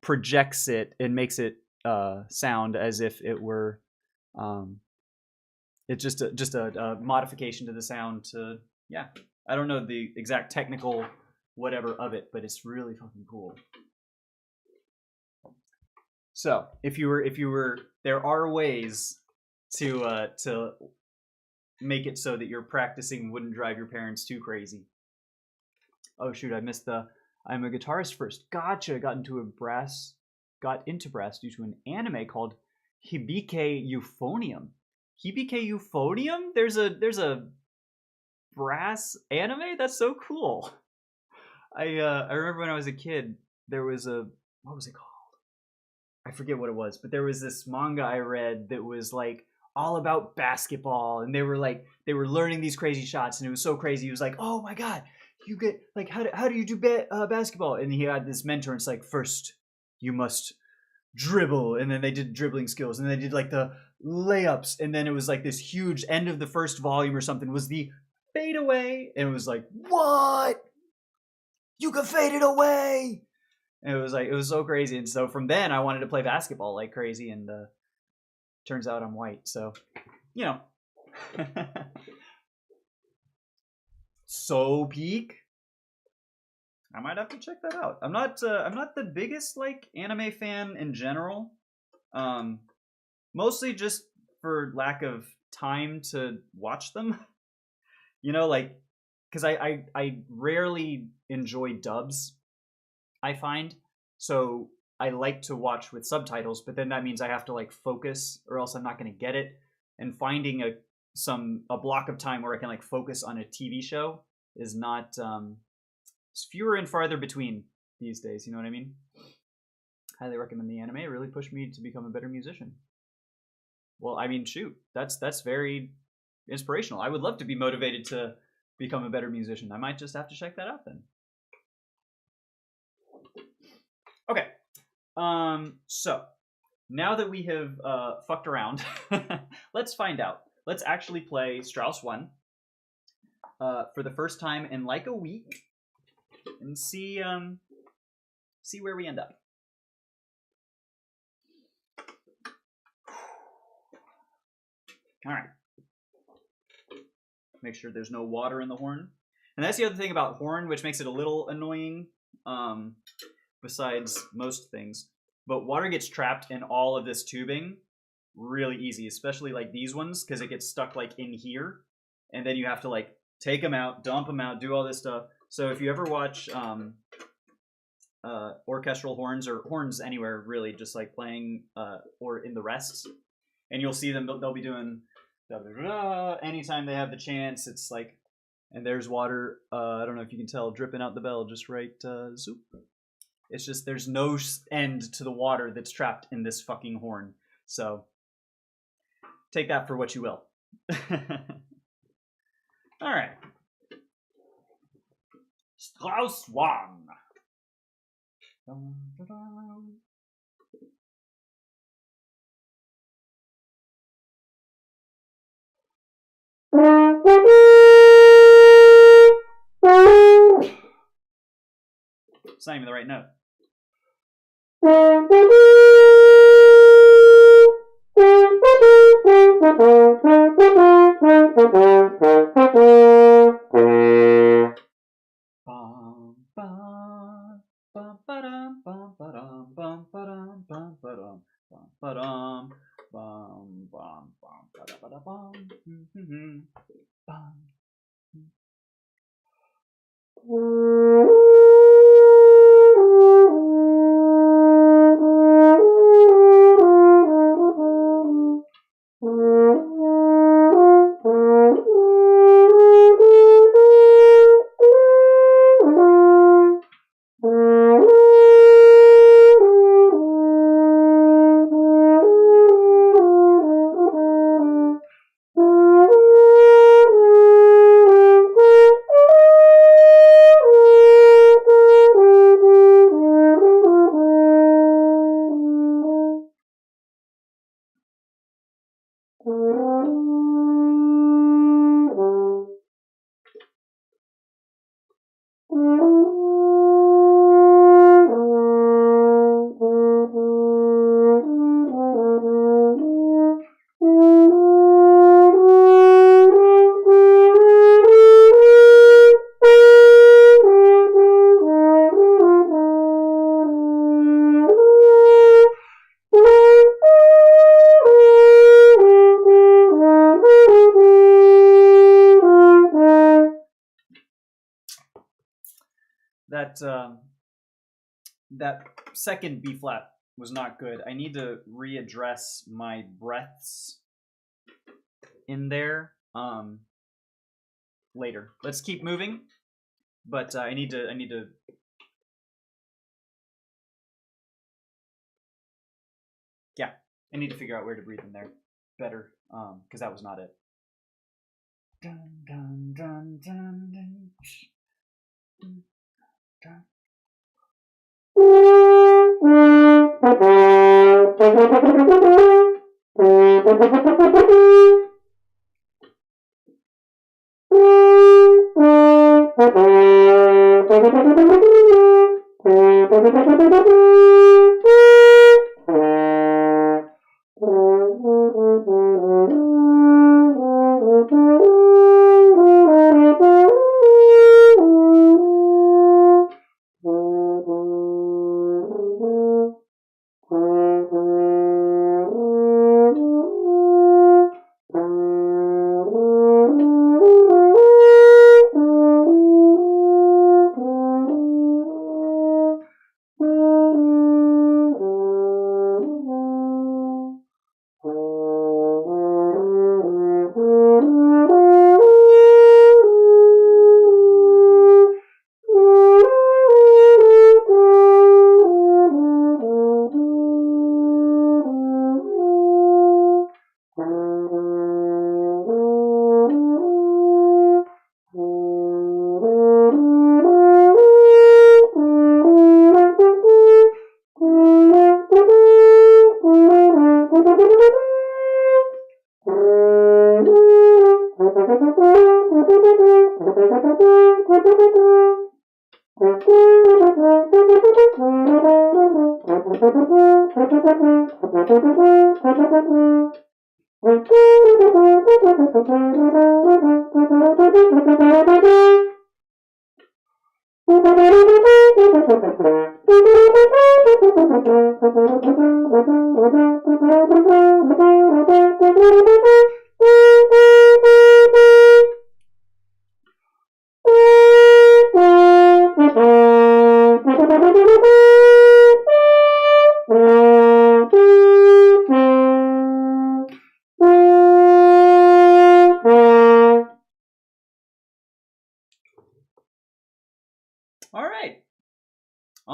projects it, and makes it sound as if it were it's just a modification to the sound to, yeah. I don't know the exact technical whatever of it, but it's really fucking cool. So if you were, there are ways to make it so that your practicing wouldn't drive your parents too crazy. Oh shoot, I missed I'm a guitarist first. Gotcha. Got into brass due to an anime called Hibike Euphonium. Hibike Euphonium? There's a brass anime? That's so cool. I remember when I was a kid, there was what was it called? I forget what it was, but there was this manga I read that was like all about basketball, and they were learning these crazy shots, and it was so crazy. He was like, "Oh my god, you get like how do you do basketball?" And he had this mentor, and it's like, first you must dribble, and then they did dribbling skills, and they did like the layups, and then it was like this huge end of the first volume or something was the fade away, and it was like, what? You can fade it away. And it was so crazy. And so from then I wanted to play basketball like crazy, and turns out I'm white, so so peak. I might have to check that out. I'm not the biggest like anime fan in general. Mostly just for lack of time to watch them. Like, because I rarely enjoy dubs, I find. So I like to watch with subtitles, but then that means I have to like focus, or else I'm not going to get it. And finding a block of time where I can like focus on a TV show is not it's fewer and farther between these days. You know what I mean? Highly recommend the anime. It really pushed me to become a better musician. Well, I mean, shoot, that's very inspirational. I would love to be motivated to become a better musician. I might just have to check that out then. Okay. So now that we have fucked around, let's find out. Let's actually play Strauss 1 for the first time in like a week, and see where we end up. All right. Make sure there's no water in the horn. And that's the other thing about horn, which makes it a little annoying, besides most things. But water gets trapped in all of this tubing really easy, especially like these ones, because it gets stuck like in here. And then you have to like take them out, dump them out, do all this stuff. So if you ever watch orchestral horns or horns anywhere really, just like playing or in the rests, and you'll see them, they'll be doing anytime they have the chance. It's like, and there's water, I don't know if you can tell, dripping out the bell just right, zoop. It's just there's no end to the water that's trapped in this fucking horn. So take that for what you will. All right. Strauss 1. It's not even the right note. That second B flat was not good. I need to readdress my breaths in there later. Let's keep moving, but I need to yeah, I need to figure out where to breathe in there better, because that was not it. Dun, dun, dun, dun, dun. Dun.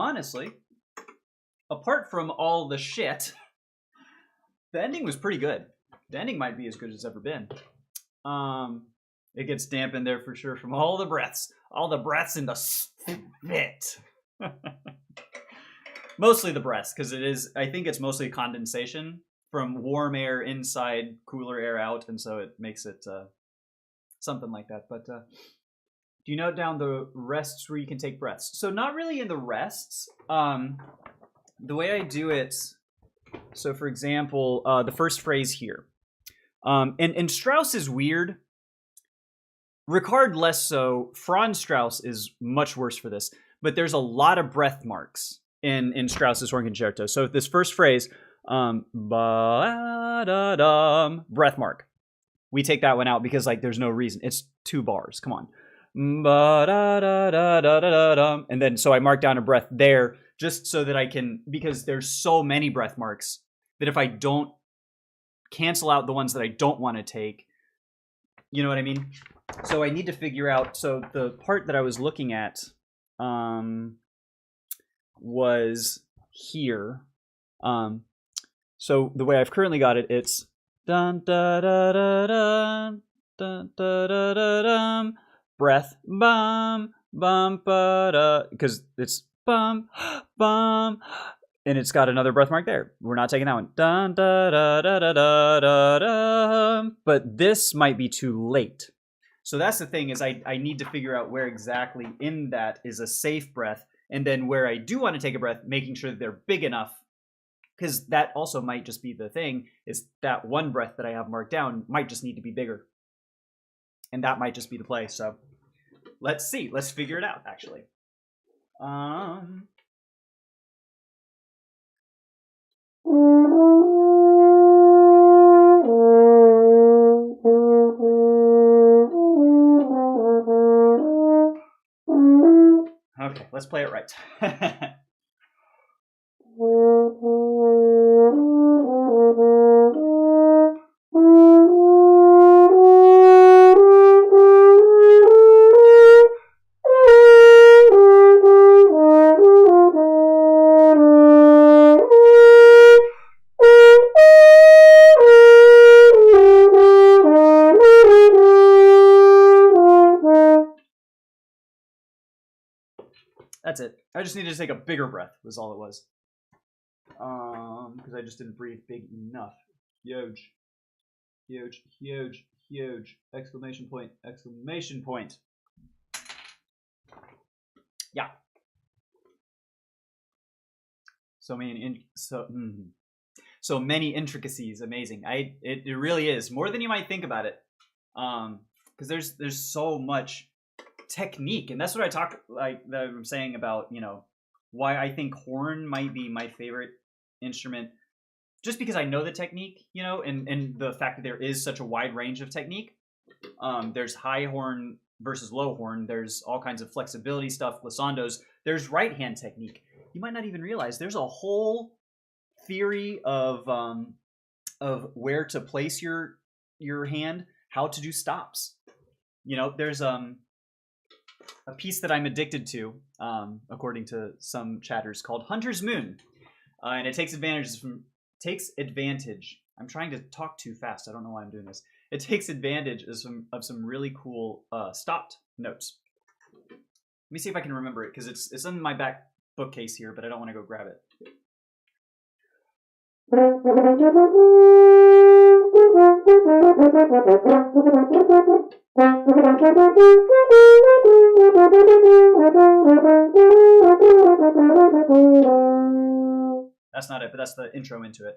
honestly, apart from all the shit, the ending was pretty good. The ending might be as good as it's ever been. It gets dampened there for sure from all the breaths in the spit. Mostly the breaths, because I think it's mostly condensation from warm air inside, cooler air out, and so it makes it something like that. But do you note down the rests where you can take breaths? So not really in the rests. The way I do it, so for example, the first phrase here. And Strauss is weird. Ricard less so. Franz Strauss is much worse for this. But there's a lot of breath marks in Strauss's horn concerto. So this first phrase, ba-da-dum, breath mark. We take that one out because like there's no reason. It's 2 bars. Come on. Ba-da-da-da-da-da-dum. And then so I mark down a breath there just so that I can, because there's so many breath marks that if I don't cancel out the ones that I don't want to take, you know what I mean? So I need to figure out, so the part that I was looking at was here. So the way I've currently got it, it's dun da da da dun dun da da da dum, breath bum bum ba da, because it's bum bum, and it's got another breath mark there. We're not taking that one. Dun da da da da da da da. But this might be too late. So that's the thing, is I need to figure out where exactly in that is a safe breath, and then where I do want to take a breath, making sure that they're big enough, because that also might just be the thing, is that one breath that I have marked down might just need to be bigger. And that might just be the play. So let's see. Let's figure it out, actually. Okay, let's play it right. That's it. I just needed to take a bigger breath, was all it was. Because I just didn't breathe big enough. Huge. Huge, huge, huge. Exclamation point, exclamation point. Yeah. So many intricacies. Amazing. It really is. More than you might think about it. Because there's so much technique, and that's what I'm saying about, you know, why I think horn might be my favorite instrument, just because I know the technique, you know, and the fact that there is such a wide range of technique. There's high horn versus low horn. There's all kinds of flexibility stuff, glissandos. There's right hand technique. You might not even realize there's a whole theory of where to place your hand, how to do stops. You know, there's a piece that I'm addicted to, according to some chatters, called Hunter's Moon, and it takes advantage. I'm trying to talk too fast. I don't know why I'm doing this. It takes advantage of some really cool stopped notes. Let me see if I can remember it, because it's in my back bookcase here, but I don't want to go grab it. That's not it, but that's the intro into it.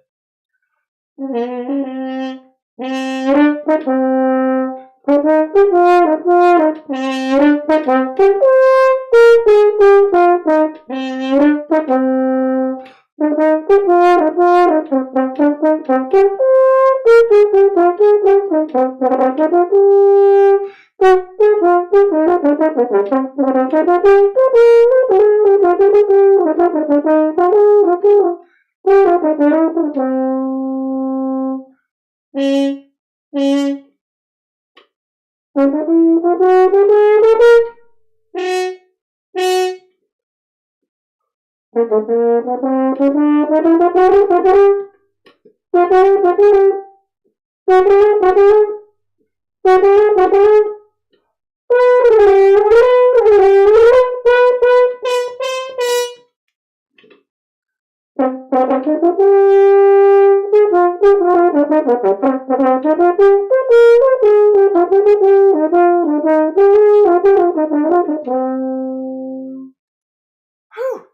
Whew.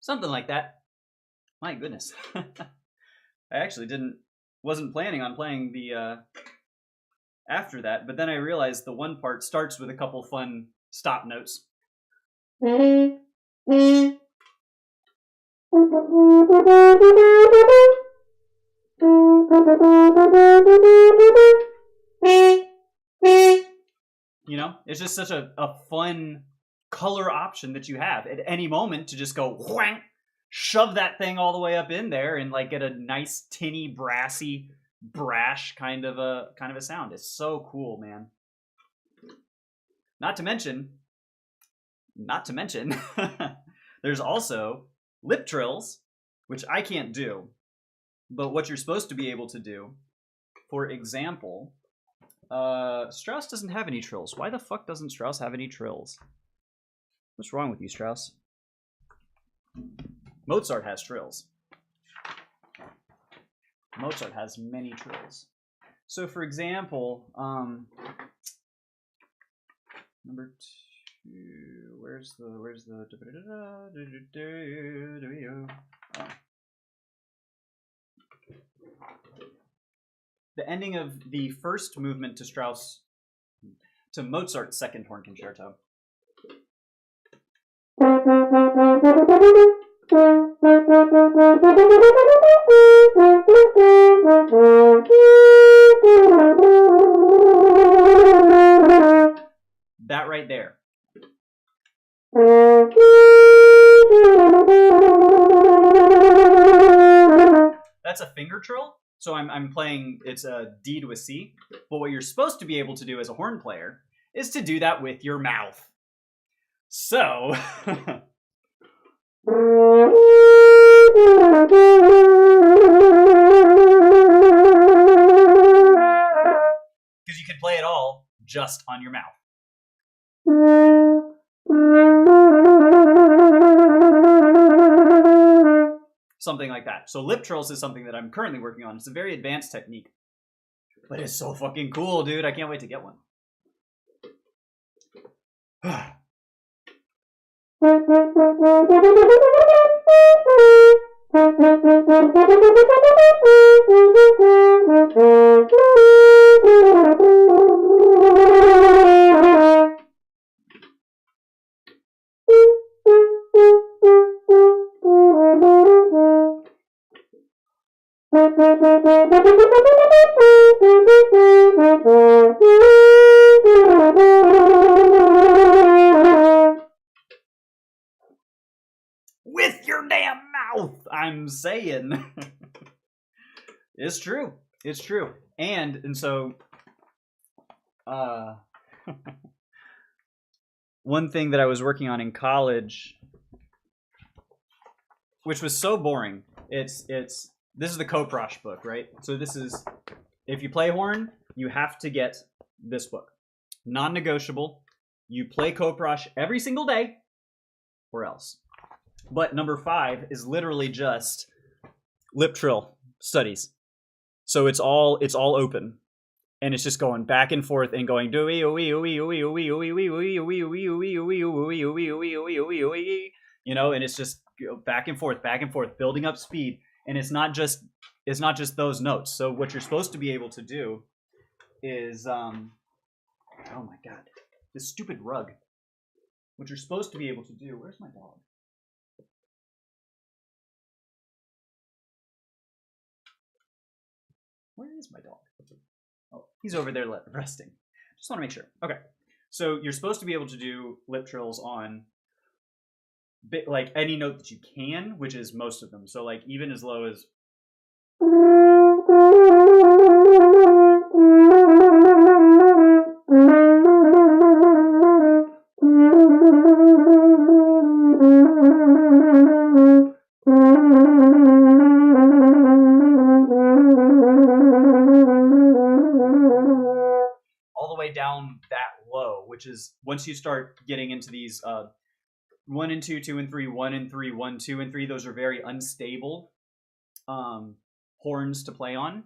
Something like that. My goodness. I actually wasn't planning on playing the after that, but then I realized the one part starts with a couple fun stop notes. You know, it's just such a fun color option that you have at any moment to just go whang, shove that thing all the way up in there and like get a nice tinny brassy brash kind of a sound. It's so cool, man. Not to mention there's also lip trills, which I can't do, but what you're supposed to be able to do, for example, Strauss doesn't have any trills. Why the fuck doesn't Strauss have any trills? What's wrong with you, Strauss? Mozart has trills. Mozart has many trills. So, for example, number 2. Where's the? Oh. The ending of the first movement to Mozart's Second Horn Concerto. That right there. That's a finger trill. So I'm playing, it's a D to a C. But what you're supposed to be able to do as a horn player is to do that with your mouth. So... because you could play it all just on your mouth. Something like that. So lip trills is something that I'm currently working on. It's a very advanced technique. But it's so fucking cool, dude. I can't wait to get one. With your damn mouth, I'm saying. It's true. It's true. And so one thing that I was working on in college, which was so boring, this is the Koprosh book, right? So this is, if you play horn, you have to get this book. Non-negotiable. You play Koprosh every single day, or else. But number 5 is literally just lip trill studies. So it's all open. And it's just going back and forth and going you know, and it's just back and forth, building up speed. And it's not just those notes. So what you're supposed to be able to do is oh my god, this stupid rug. What you're supposed to be able to do, where's my dog? Where is my dog? Oh, he's over there resting. Just want to make sure. Okay. So you're supposed to be able to do lip trills on like any note that you can, which is most of them. So like even as low as which is once you start getting into these 1 and 2, 2 and 3, 1 and 3, 1, 2 and 3, those are very unstable horns to play on.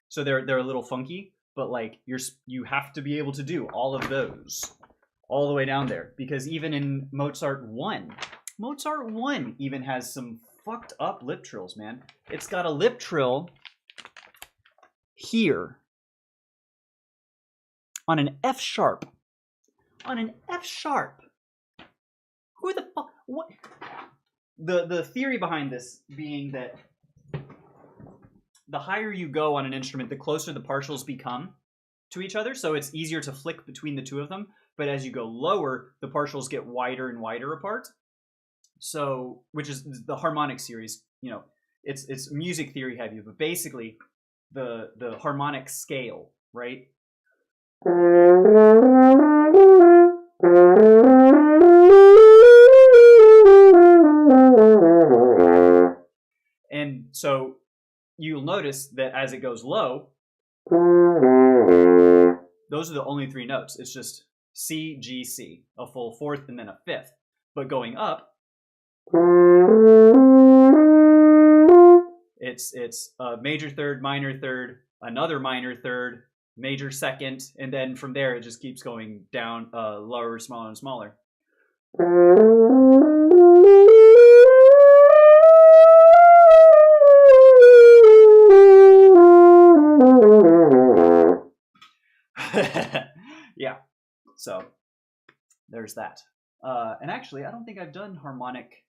So they're a little funky, but like you have to be able to do all of those all the way down there, because even in Mozart 1 even has some fucked up lip trills, man. It's got a lip trill here on an F sharp. On an F sharp. Who the fuck? What? The theory behind this being that the higher you go on an instrument, the closer the partials become to each other, so it's easier to flick between the two of them. But as you go lower, the partials get wider and wider apart. So, which is the harmonic series, you know, it's music theory heavy, but basically the harmonic scale, right? And so you'll notice that as it goes low, those are the only 3 notes. It's just C, G, C, a full fourth and then a fifth. But going up, it's a major third, minor third, another minor third, major second, and then from there it just keeps going down, lower, smaller, and smaller. Yeah, so there's that. And actually, I don't think I've done harmonic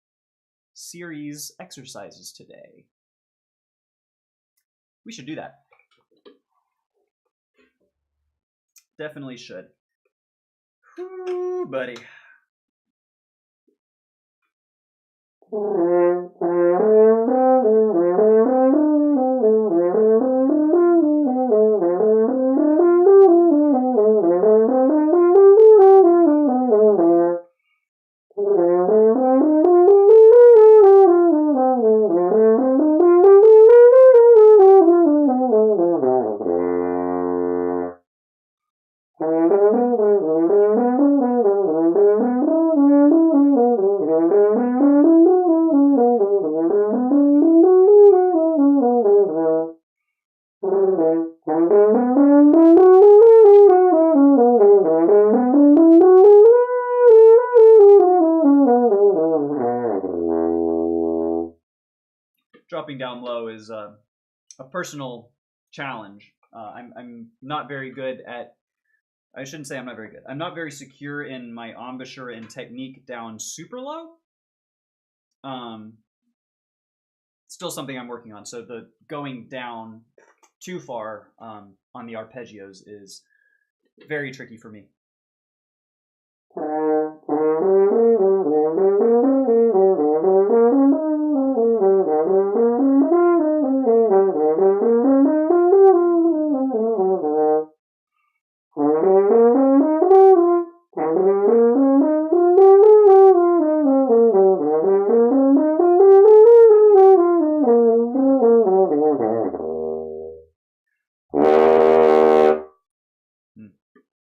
series exercises today. We should do that. Definitely should. Whew, buddy. Dropping down low is a personal challenge. I'm not very good at, I shouldn't say I'm not very good. I'm not very secure in my embouchure and technique down super low. Still something I'm working on. So the going down too far on the arpeggios is very tricky for me.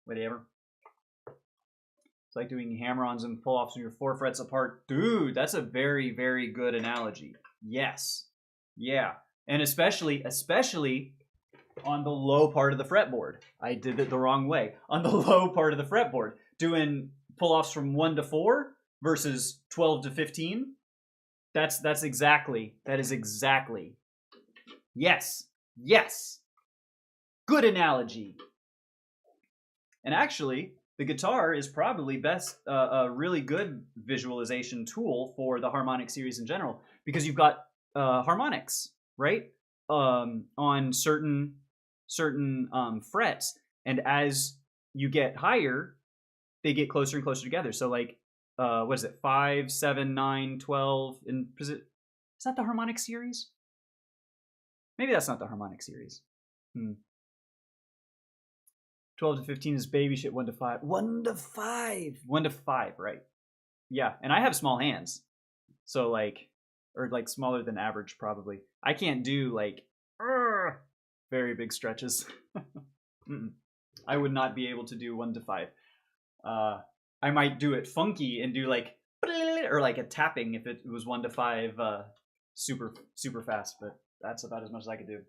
Whatever. It's like doing hammer-ons and pull-offs when you're 4 frets apart. Dude, that's a very, very good analogy. Yes. Yeah. And especially on the low part of the fretboard. I did it the wrong way. On the low part of the fretboard. Doing pull-offs from 1 to 4 versus 12 to 15. That is exactly. Yes. Yes. Good analogy. And actually, the guitar is probably best a really good visualization tool for the harmonic series in general, because you've got harmonics, right, on certain frets, and as you get higher, they get closer and closer together. So like, what is it, 5, 7, 9, 12, and is that the harmonic series? Maybe that's not the harmonic series. 12 to 15 is baby shit. 1 to 5. 1 to 5. 1 to 5, right. Yeah, and I have small hands. So like, or like smaller than average probably. I can't do like very big stretches. I would not be able to do 1 to 5. I might do it funky and do like or like a tapping if it was 1 to 5 super fast, but that's about as much as I could do.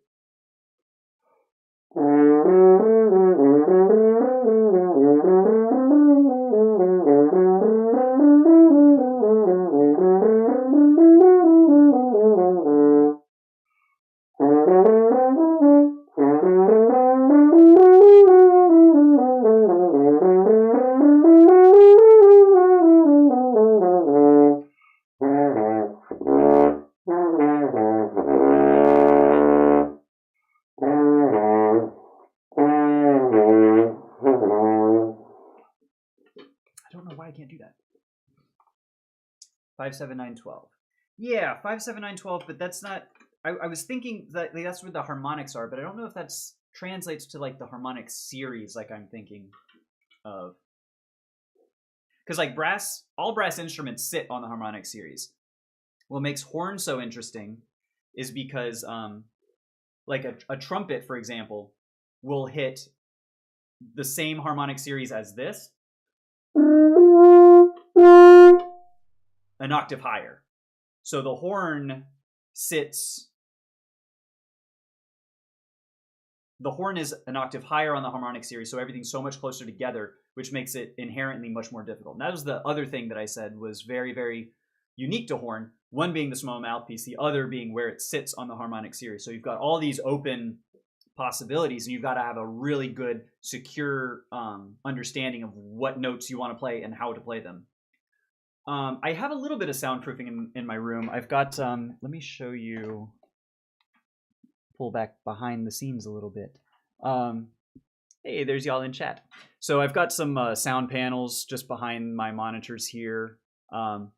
I can't do that. 5, 7, 9, 12. Yeah, 5, 7, 9, 12, but that's not. I was thinking that like, that's where the harmonics are, but I don't know if that's translates to like the harmonic series like I'm thinking of. Because like all brass instruments sit on the harmonic series. What makes horn so interesting is because like a trumpet, for example, will hit the same harmonic series as this, an octave higher. So the horn sits. The horn is an octave higher on the harmonic series, so everything's so much closer together, which makes it inherently much more difficult. And that was the other thing that I said was very, very unique to horn. One being the small mouthpiece, the other being where it sits on the harmonic series. So you've got all these open possibilities, and you've got to have a really good, secure understanding of what notes you want to play and how to play them. I have a little bit of soundproofing in my room. I've got, let me show you, pull back behind the scenes a little bit. Hey, there's y'all in chat. So I've got some sound panels just behind my monitors here. But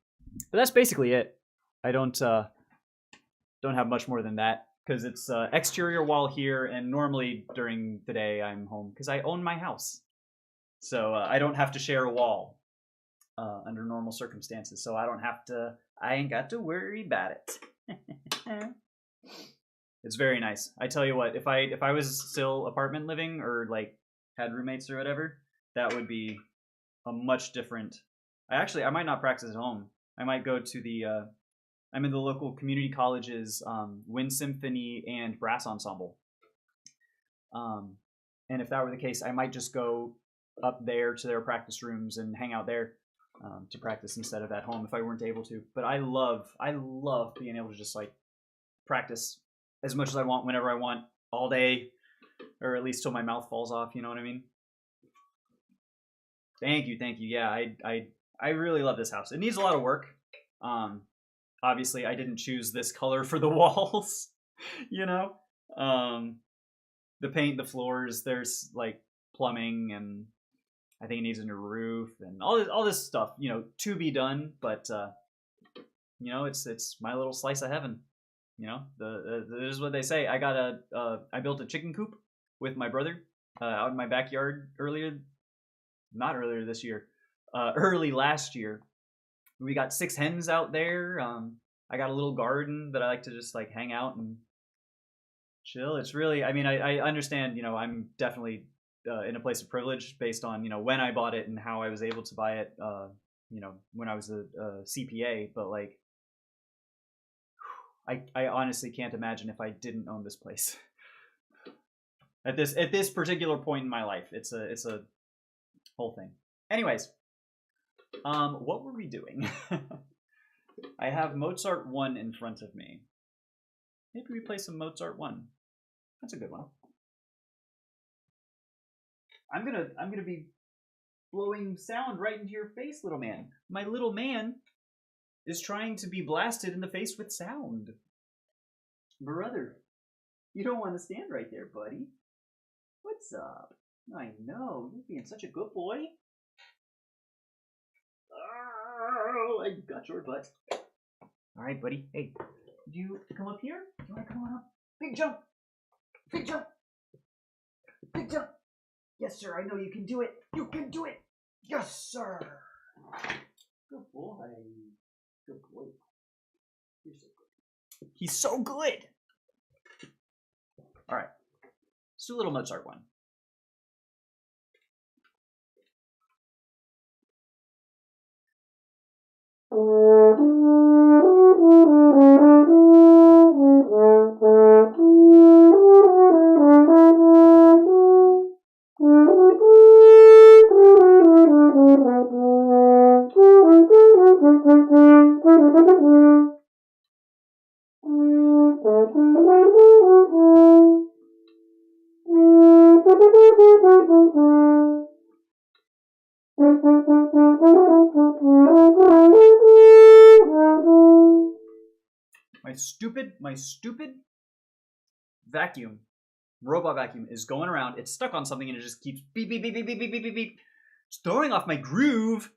that's basically it. I don't have much more than that because it's exterior wall here, and normally during the day I'm home because I own my house. So I don't have to share a wall. Under normal circumstances, so I ain't got to worry about it. It's very nice. I tell you what, if I was still apartment living or like had roommates or whatever, that would be a much different. I might not practice at home. I might go to the I'm in the local community college's wind symphony and brass ensemble. And if that were the case, I might just go up there to their practice rooms and hang out there. To practice instead of at home if I weren't able to. But I love being able to just like practice as much as I want, whenever I want, all day, or at least till my mouth falls off. You know what I mean? Thank you. Yeah, I really love this house. It needs a lot of work. Obviously, I didn't choose this color for the walls. You know, the paint, the floors. There's like plumbing and. I think it needs a new roof and all this stuff, you know, to be done. But you know, it's my little slice of heaven. You know, this is what they say. I built a chicken coop with my brother out in my backyard not earlier this year, early last year. We got 6 hens out there. I got a little garden that I like to just like hang out and chill. It's really, I mean, I understand. You know, I'm definitely. In a place of privilege based on, you know, when I bought it and how I was able to buy it, you know, when I was a CPA. But like, I honestly can't imagine if I didn't own this place. at this particular point in my life, it's a whole thing. Anyways, what were we doing? I have Mozart 1 in front of me. Maybe we play some Mozart 1. That's a good one. I'm gonna be blowing sound right into your face, little man. My little man is trying to be blasted in the face with sound. Brother, you don't want to stand right there, buddy. What's up? I know, you're being such a good boy. Oh, I got your butt. All right, buddy. Hey, do you come up here? You want to come on up? Big jump! Big jump! Big jump! Yes, sir, I know you can do it. You can do it. Yes, sir. Good boy. Good boy. You're so good. He's so good. All right. Let's do a little Mozart 1. My stupid vacuum, robot vacuum, is going around. It's stuck on something and it just keeps beep, beep, beep, beep, beep, beep, beep, beep, beep. It's throwing off my groove.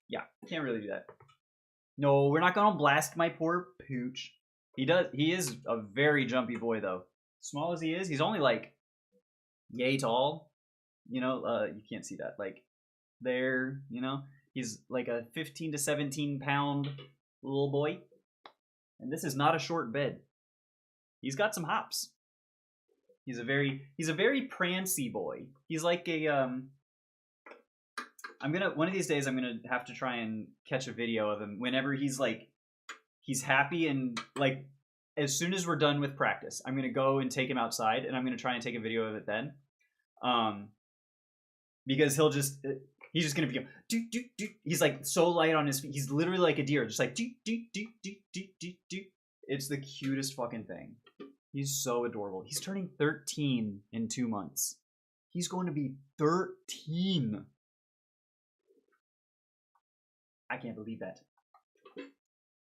Yeah, can't really do that. No, we're not gonna blast my poor pooch. He is a very jumpy boy though. Small as he is, he's only like yay tall. You know, you can't see that. Like there, you know, he's like a 15 to 17 pound little boy. And this is not a short bed. He's got some hops. He's a very prancy boy. He's like a one of these days I'm gonna have to try and catch a video of him whenever he's happy, and like as soon as we're done with practice, I'm gonna go and take him outside and I'm gonna try and take a video of it then. Because he's just gonna be do do do. He's like so light on his feet. He's literally like a deer, just like do do do do do do do. It's the cutest fucking thing. He's so adorable. He's turning 13 in 2 months. He's going to be 13. I can't believe that.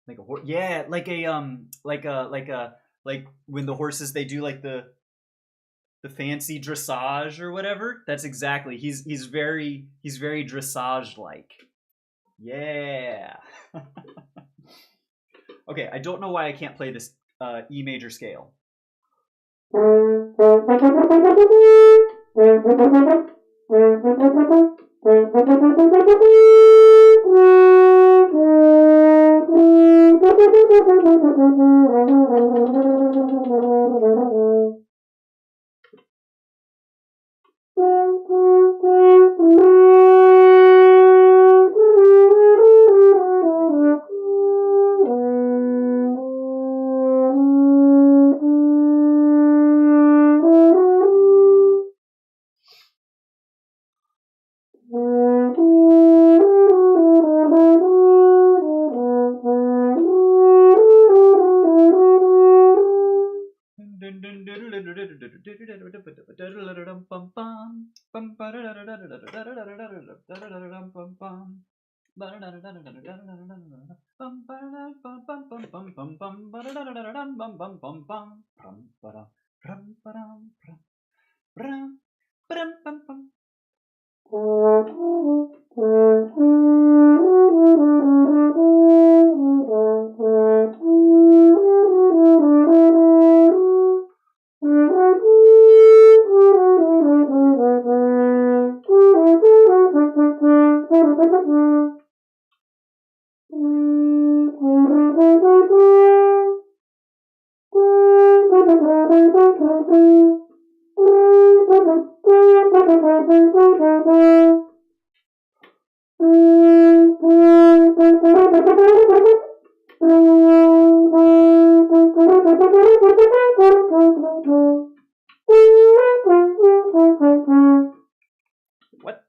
Like a horse, yeah, like when the horses, they do like the fancy dressage or whatever. That's exactly. He's very dressage like. Yeah. Okay, I don't know why I can't play this E major scale. What?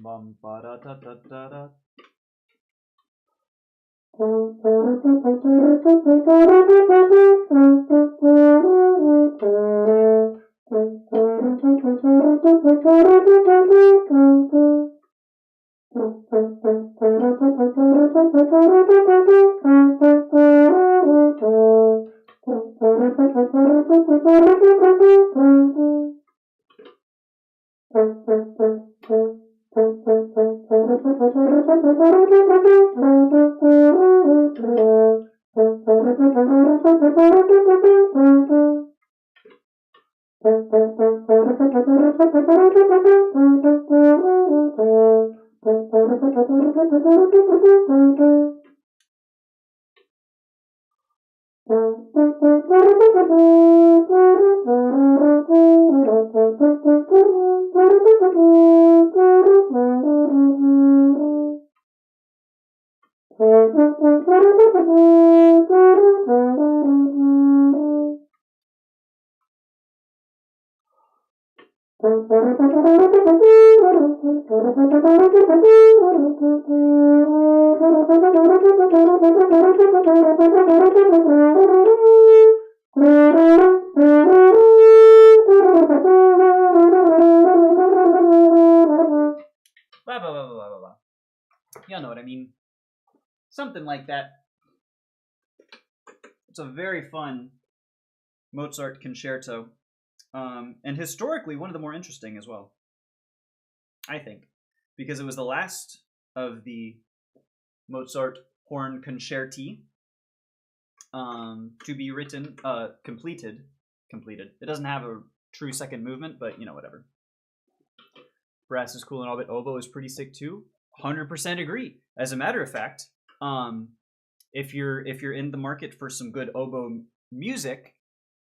Bum, ba, da, da, da, da, da. Blah, blah, blah, blah, blah, blah. Y'all know what I mean. Something like that. It's a very fun Mozart concerto. And historically, one of the more interesting as well. I think. Because it was the last of the Mozart horn concerti to be written, completed. It doesn't have a true second movement, but, you know, whatever. Brass is cool and all, but oboe is pretty sick too. 100% agree. As a matter of fact, if you're in the market for some good oboe music,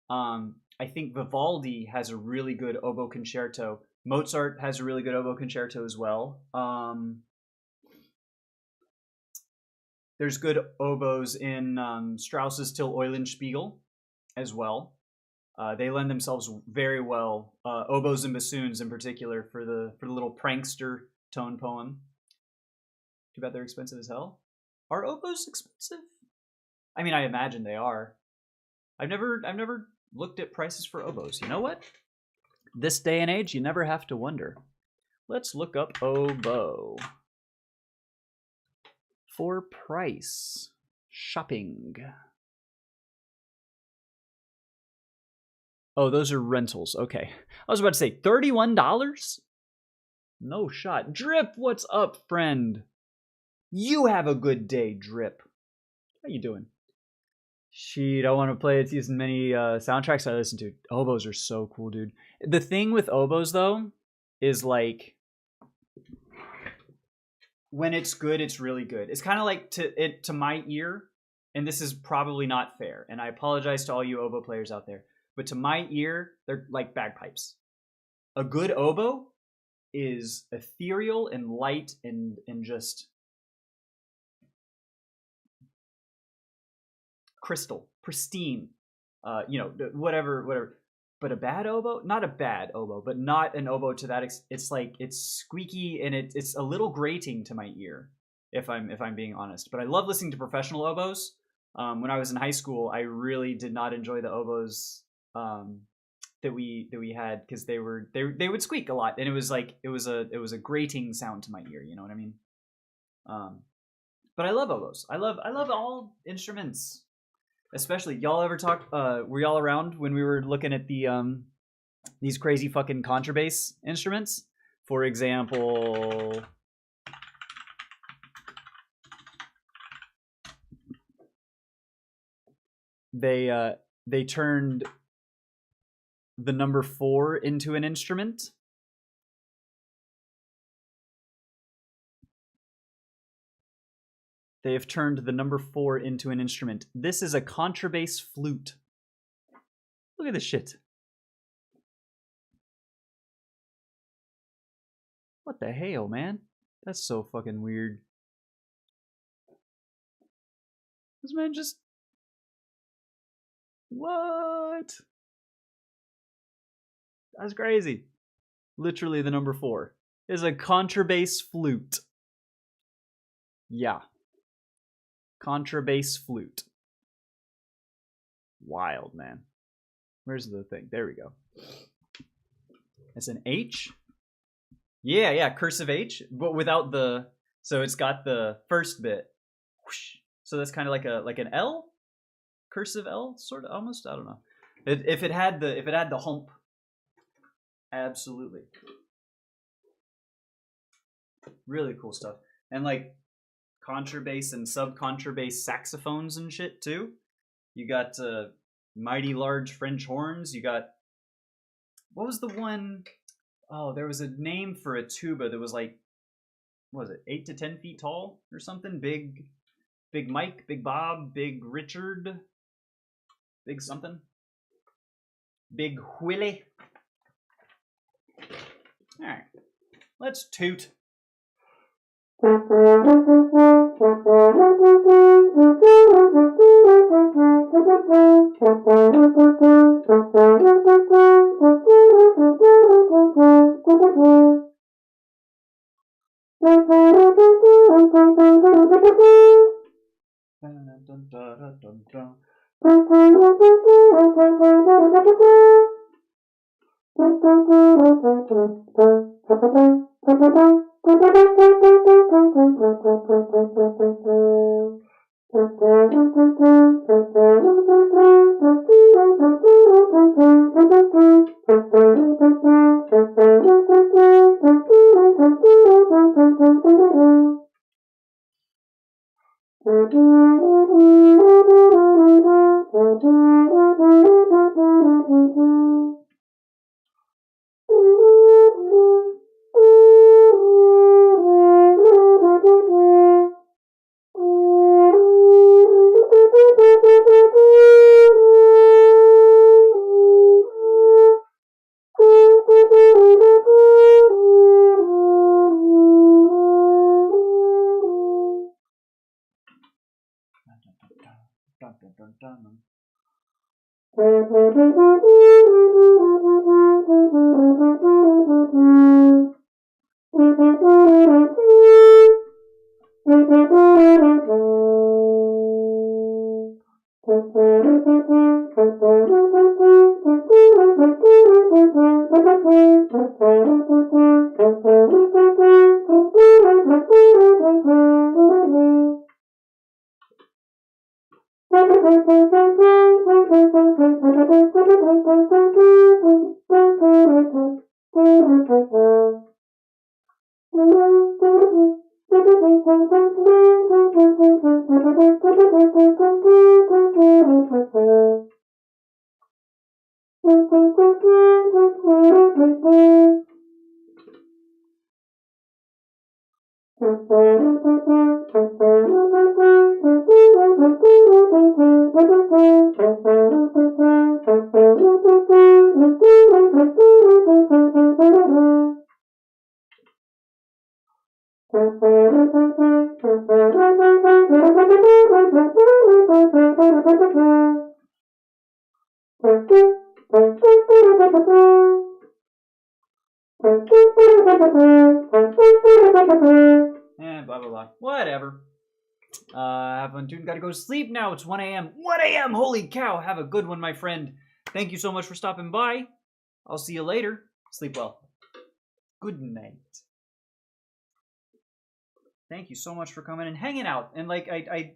I think Vivaldi has a really good oboe concerto. Mozart has a really good oboe concerto as well. There's good oboes in Strauss's Till Eulenspiegel as well. They lend themselves very well, oboes and bassoons in particular, for the little prankster tone poem. Too bad they're expensive as hell. Are oboes expensive? I mean, I imagine they are. I've never looked at prices for oboes. You know what? This day and age, you never have to wonder. Let's look up oboe. For price. Shopping. Oh, those are rentals. Okay. I was about to say, $31? No shot. Drip, what's up, friend? You have a good day, Drip. How you doing? Shit, I want to play it using many soundtracks I listen to. Oboes are so cool, dude. The thing with oboes, though, is like, when it's good, it's really good. It's kind of like, to my ear, and this is probably not fair, and I apologize to all you oboe players out there, but to my ear, they're like bagpipes. A good oboe is ethereal and light and just crystal, pristine, whatever. But a bad oboe, not a bad oboe, but not an oboe to that extent. It's like, it's squeaky and it's a little grating to my ear, if I'm being honest. But I love listening to professional oboes. When I was in high school, I really did not enjoy the oboes that we had, because they would squeak a lot, and it was a grating sound to my ear. You know what I mean? But I love oboes. I love all instruments. Especially, y'all ever talk? Were y'all around when we were looking at these crazy fucking contrabass instruments? For example, they turned the number 4 into an instrument, They have turned the number 4 into an instrument. This is a contrabass flute. Look at this shit. What the hell, man? That's so fucking weird. This man just... What? That's crazy. Literally the number 4 is a contrabass flute. Yeah. Contrabass flute. Wild, man. Where's the thing? There we go. It's an H? Yeah, cursive H, but without the... So it's got the first bit. Whoosh. So that's kind of like an L? Cursive L? Sort of, almost? I don't know. If it had the hump. Absolutely. Really cool stuff. And like contrabass and subcontrabass saxophones and shit too. You got mighty large French horns. You got, what was the one? Oh, there was a name for a tuba that was like, what was it, 8 to 10 feet tall or something? Big Mike, Big Bob, Big Richard, Big something. Big Willie. All right, let's toot. And blah, blah, blah. Whatever. Have fun, dude. Gotta go to sleep now. It's 1 a.m. 1 a.m. Holy cow. Have a good one, my friend. Thank you so much for stopping by. I'll see you later. Sleep well. Good night. Thank you so much for coming and hanging out. And like, I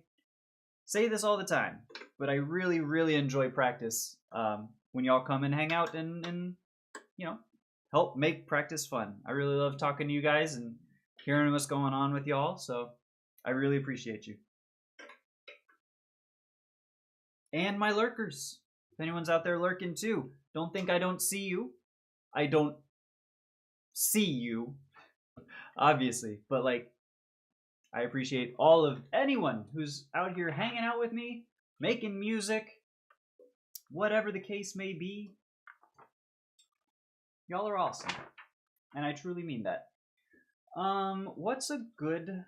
say this all the time, but I really, really enjoy practice when y'all come and hang out and you know, help make practice fun. I really love talking to you guys and hearing what's going on with y'all, so I really appreciate you. And my lurkers. If anyone's out there lurking too, don't think I don't see you. I don't see you, obviously, but like, I appreciate anyone who's out here hanging out with me, making music, whatever the case may be. Y'all are awesome. And I truly mean that. What's a good,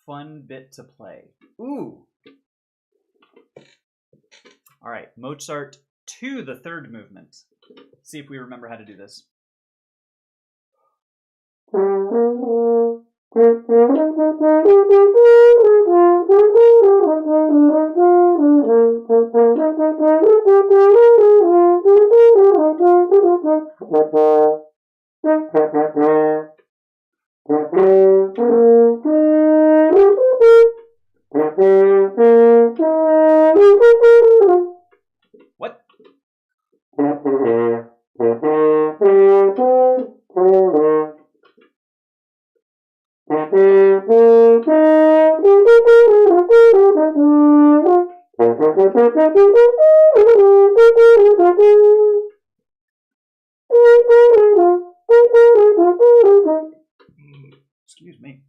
fun bit to play? Ooh. All right, Mozart 2, the third movement. Let's see if we remember how to do this. What? Excuse me.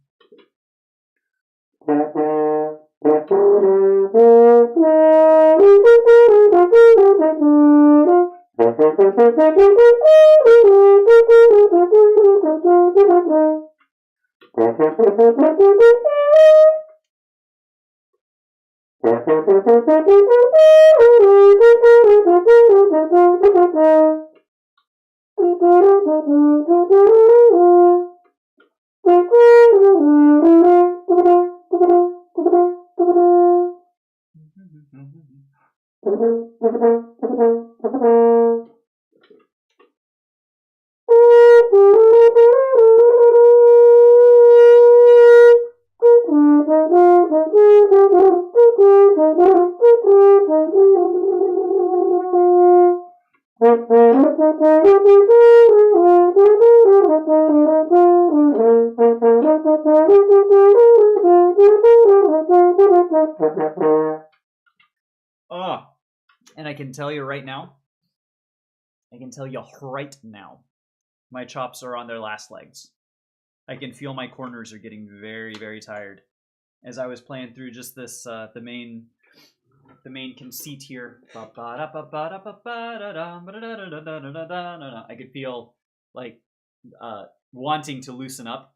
And I can tell you right now, my chops are on their last legs. I can feel my corners are getting very, very tired. As I was playing through just this, the main conceit here, I could feel like wanting to loosen up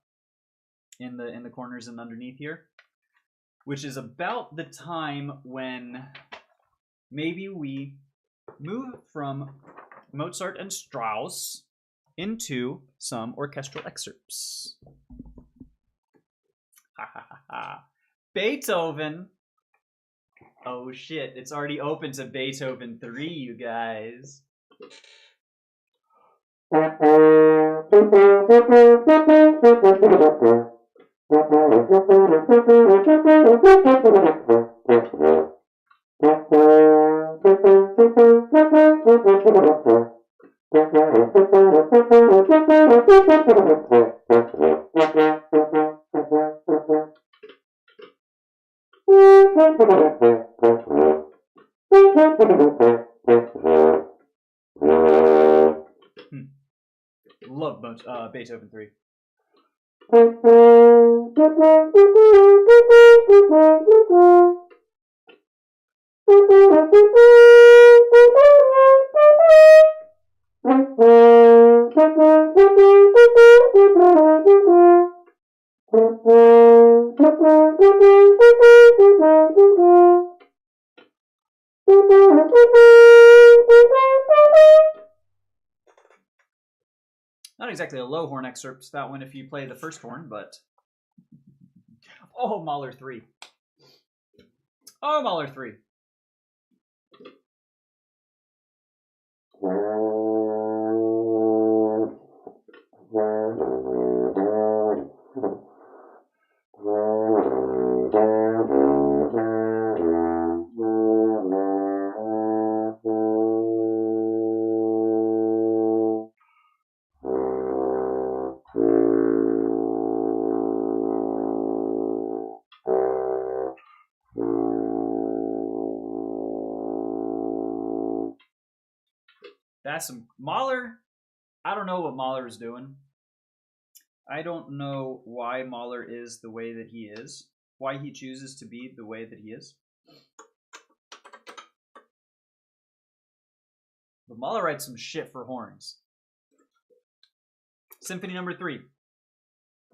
in the corners and underneath here, which is about the time when maybe we move from Mozart and Strauss into some orchestral excerpts. Beethoven. Oh shit, it's already open to Beethoven 3, you guys. Love Beethoven 3. Not exactly a low horn excerpt, that one if you play the first horn, but... Oh, Mahler 3. Oh, Mahler 3. That's some Mahler. I don't know what Mahler is doing. I don't know why Mahler is the way that he is. why he chooses to be the way that he is. But Mahler writes some shit for horns. Symphony number 3.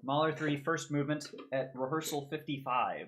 Mahler 3, first movement at rehearsal 55.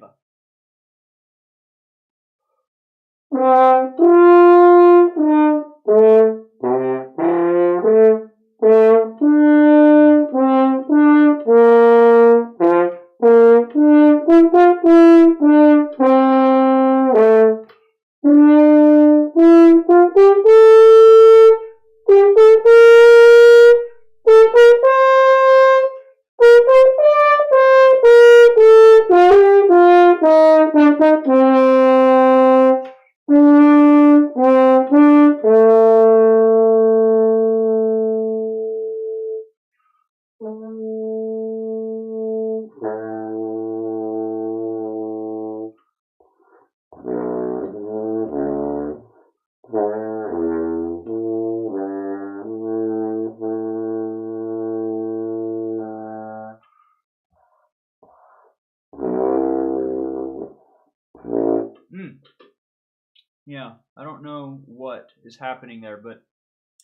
Yeah, I don't know what is happening there, but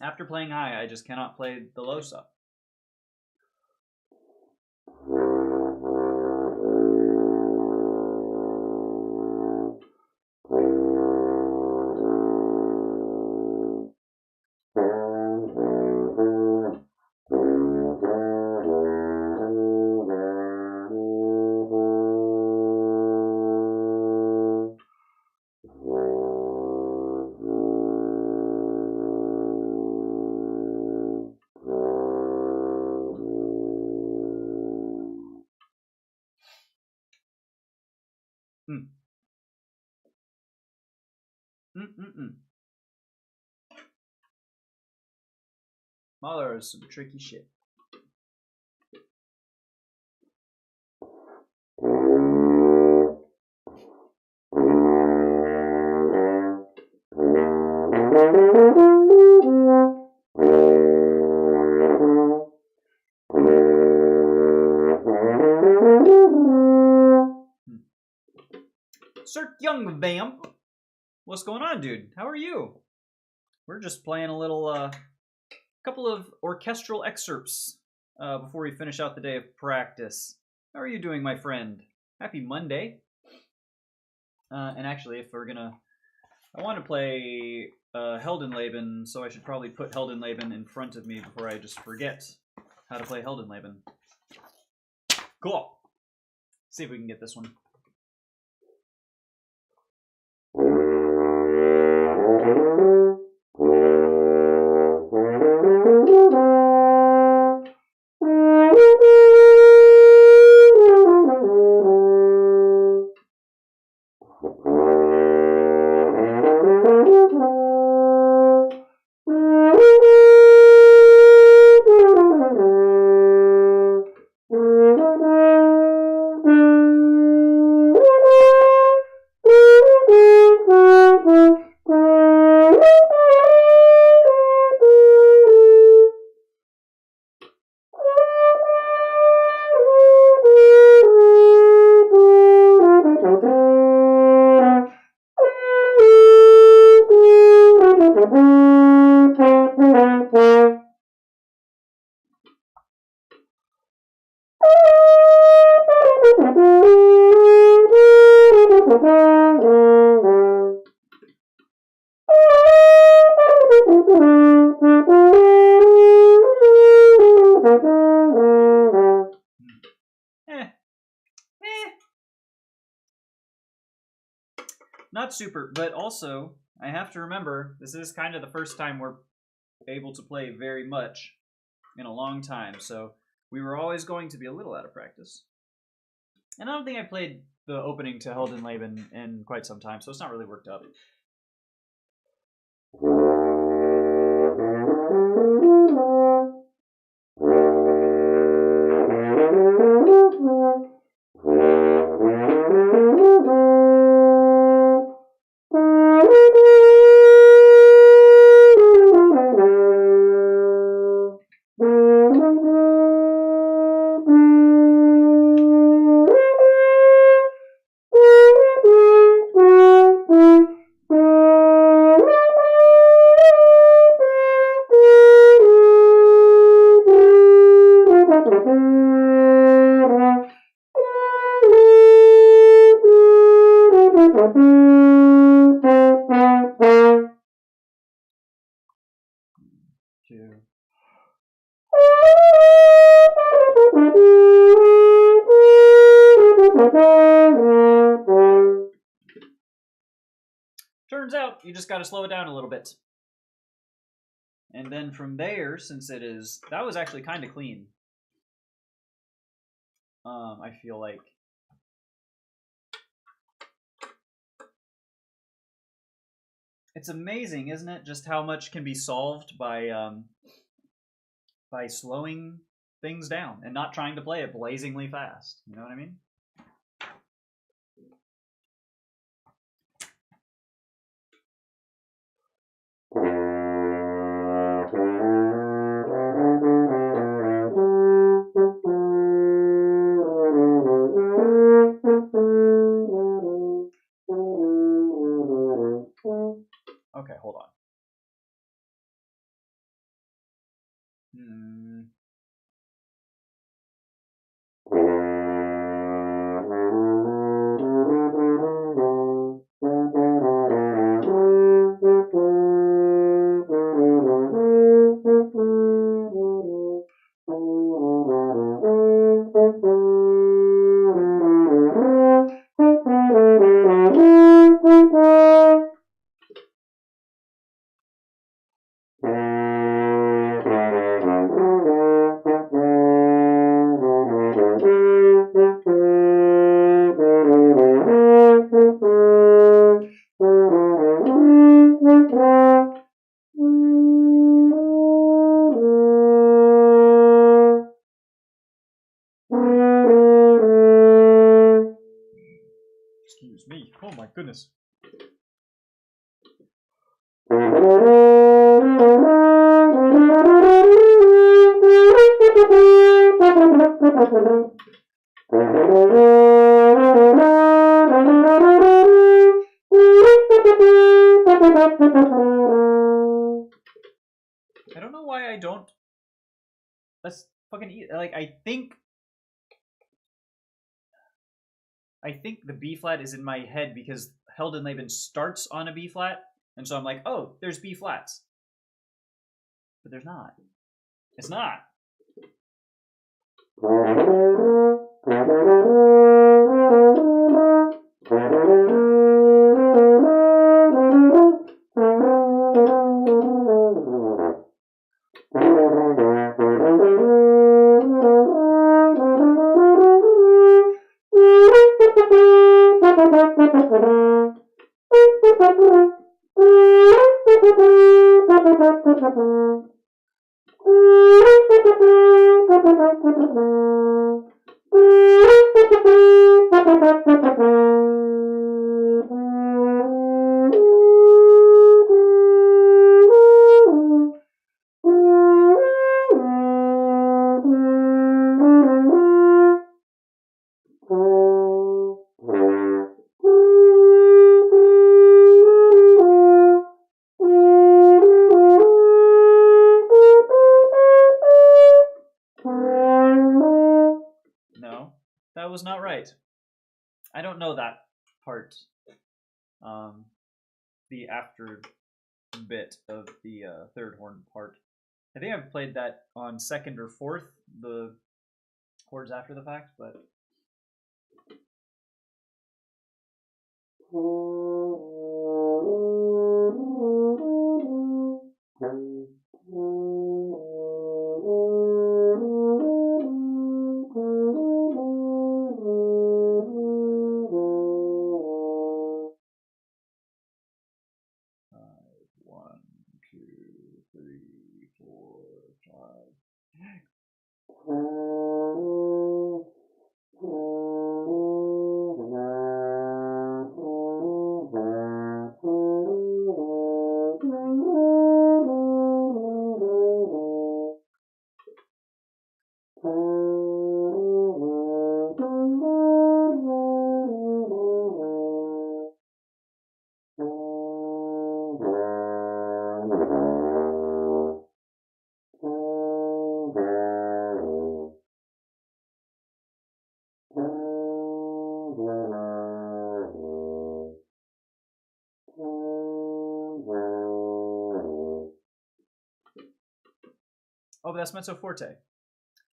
after playing high, I just cannot play the low stuff. Mahler is some tricky shit. Sir Young Vamp, what's going on, dude? How are you? We're just playing a little, couple of orchestral excerpts before we finish out the day of practice. How are you doing, my friend? Happy Monday. And actually, if we're gonna, I want to play Heldenleben, so I should probably put Heldenleben in front of me before I just forget how to play Heldenleben. Cool. See if we can get this one. Not super, but also, I have to remember, this is kind of the first time we're able to play very much in a long time, so we were always going to be a little out of practice. And I don't think I played the opening to Heldenleben in quite some time, so it's not really worked up. Turns out you just got to slow it down a little bit. And then from there, since it is... That was actually kind of clean. I feel like... It's amazing, isn't it? Just how much can be solved by slowing things down and not trying to play it blazingly fast. You know what I mean? Okay, hold on. Excuse me. Oh my goodness. I don't know why I don't. Let's fucking eat. Like, I think the B flat is in my head because Heldenleben starts on a B flat, and so I'm like, oh, there's B flats. But there's not. It's not. That was not right. I don't know that part. The after bit of the third horn part. I think I've played that on second or fourth, the chords after the fact, but... Oh, but that's mezzo forte.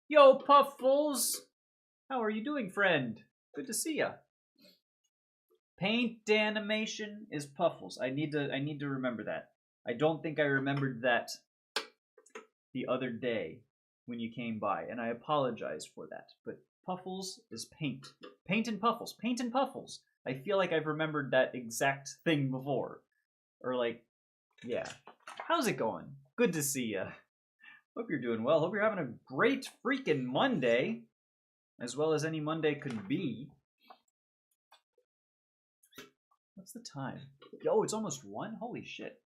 Yo, Puffles! How are you doing, friend? Good to see ya. Paint animation is Puffles. I need to remember that. I don't think I remembered that the other day when you came by, and I apologize for that. But Puffles is paint. Paint and Puffles. Paint and Puffles. I feel like I've remembered that exact thing before. Or like, yeah. How's it going? Good to see ya. Hope you're doing well. Hope you're having a great freaking Monday. As well as any Monday could be. What's the time? Yo, it's almost 1? Holy shit.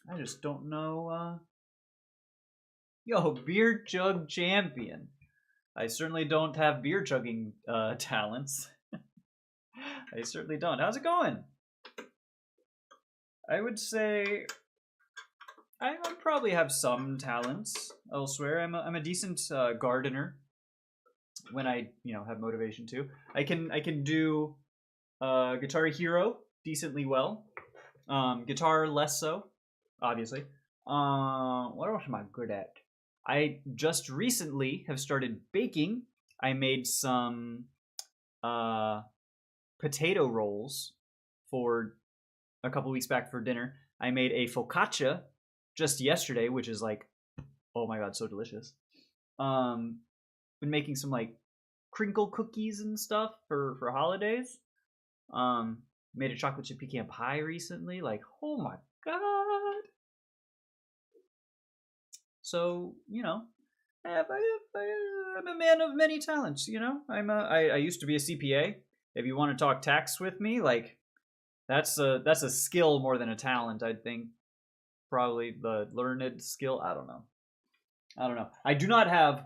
I just don't know. Yo, beer chug champion. I certainly don't have beer chugging talents. I certainly don't. How's it going? I would say I probably have some talents elsewhere. I'm a decent gardener when I have motivation to. I can do Guitar Hero decently well. Guitar less so, obviously. What else am I good at? I just recently have started baking. I made some potato rolls for a couple weeks back for dinner. I made a focaccia just yesterday, which is like, oh my god, so delicious. Been making some like crinkle cookies and stuff for holidays. Made a chocolate chip pecan pie recently. Like, oh my god. So, I'm a man of many talents, I used to be a CPA. If you want to talk tax with me, like, that's a skill more than a talent, I think. Probably the learned skill. I don't know. I do not have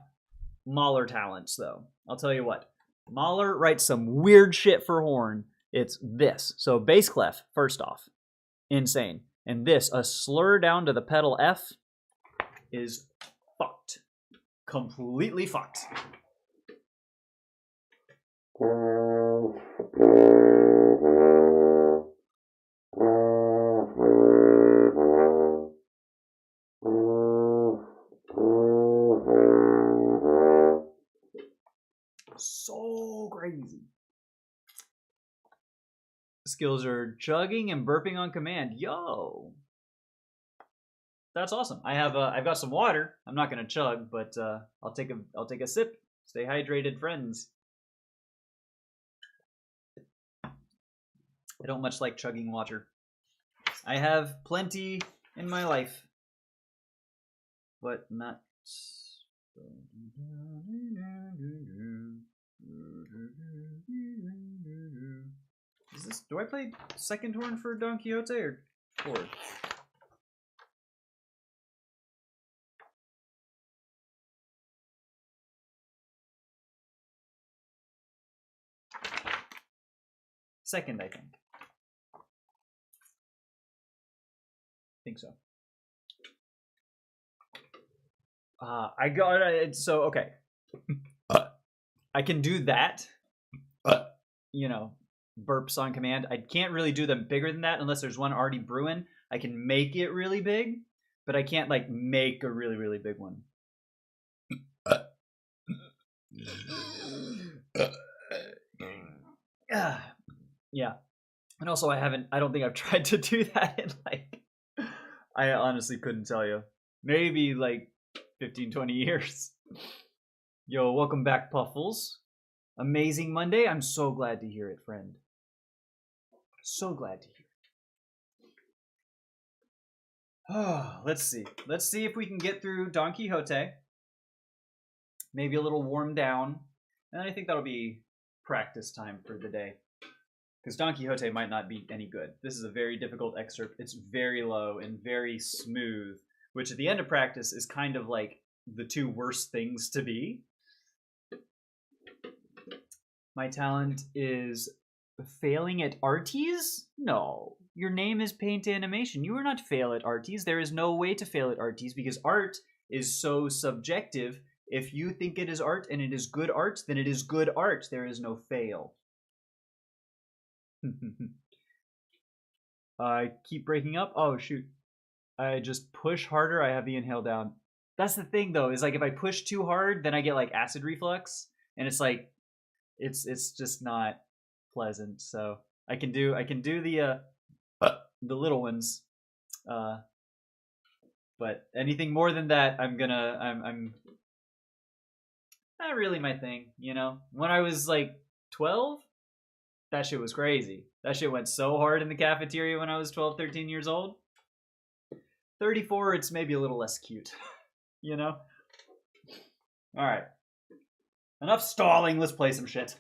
Mahler talents, though. I'll tell you what. Mahler writes some weird shit for horn. It's this. So bass clef, first off. Insane. And this, a slur down to the pedal F, is fucked. Completely fucked. So crazy. Skills are chugging and burping on command. Yo, that's awesome. I've got some water. I'm not gonna chug, but I'll take a sip. Stay hydrated, friends. I don't much like chugging water. I have plenty in my life, but not. Is this? Do I play second horn for Don Quixote or fourth? Second, I think. So. I got it. So okay. I can do that. Burps on command. I can't really do them bigger than that unless there's one already brewing. I can make it really big, but I can't like make a really, really big one. Yeah. And also I don't think I've tried to do that in like, I honestly couldn't tell you. Maybe like 15, 20 years. Yo, welcome back, Puffles. Amazing Monday. I'm so glad to hear it, friend. So glad to hear it. Oh, let's see. Let's see if we can get through Don Quixote. Maybe a little warm down. And I think that'll be practice time for the day. Because Don Quixote might not be any good. This is a very difficult excerpt. It's very low and very smooth, which at the end of practice is kind of like the two worst things to be. My talent is failing at arties? No. Your name is Paint Animation. You will not fail at arties. There is no way to fail at arties because art is so subjective. If you think it is art and it is good art, then it is good art. There is no fail. I keep breaking up. Oh, shoot. I just push harder. I have the inhale down. That's the thing, though, is like if I push too hard, then I get like acid reflux. And it's like, it's just not pleasant. So I can do the little ones. But anything more than that, I'm not really my thing, you know? When I was like 12, that shit was crazy. That shit went so hard in the cafeteria when I was 12, 13 years old. 34, it's maybe a little less cute, you know? All right. Enough stalling. Let's play some shit.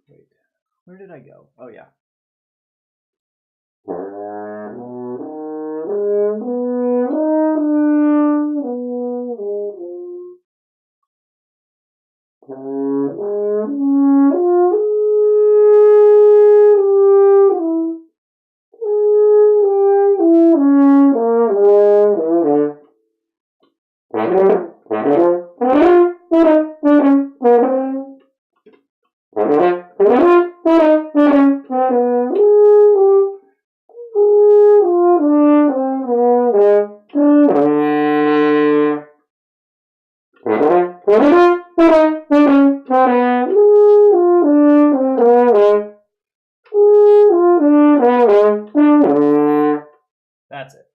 Wait, where did I go? Oh, yeah. That's it.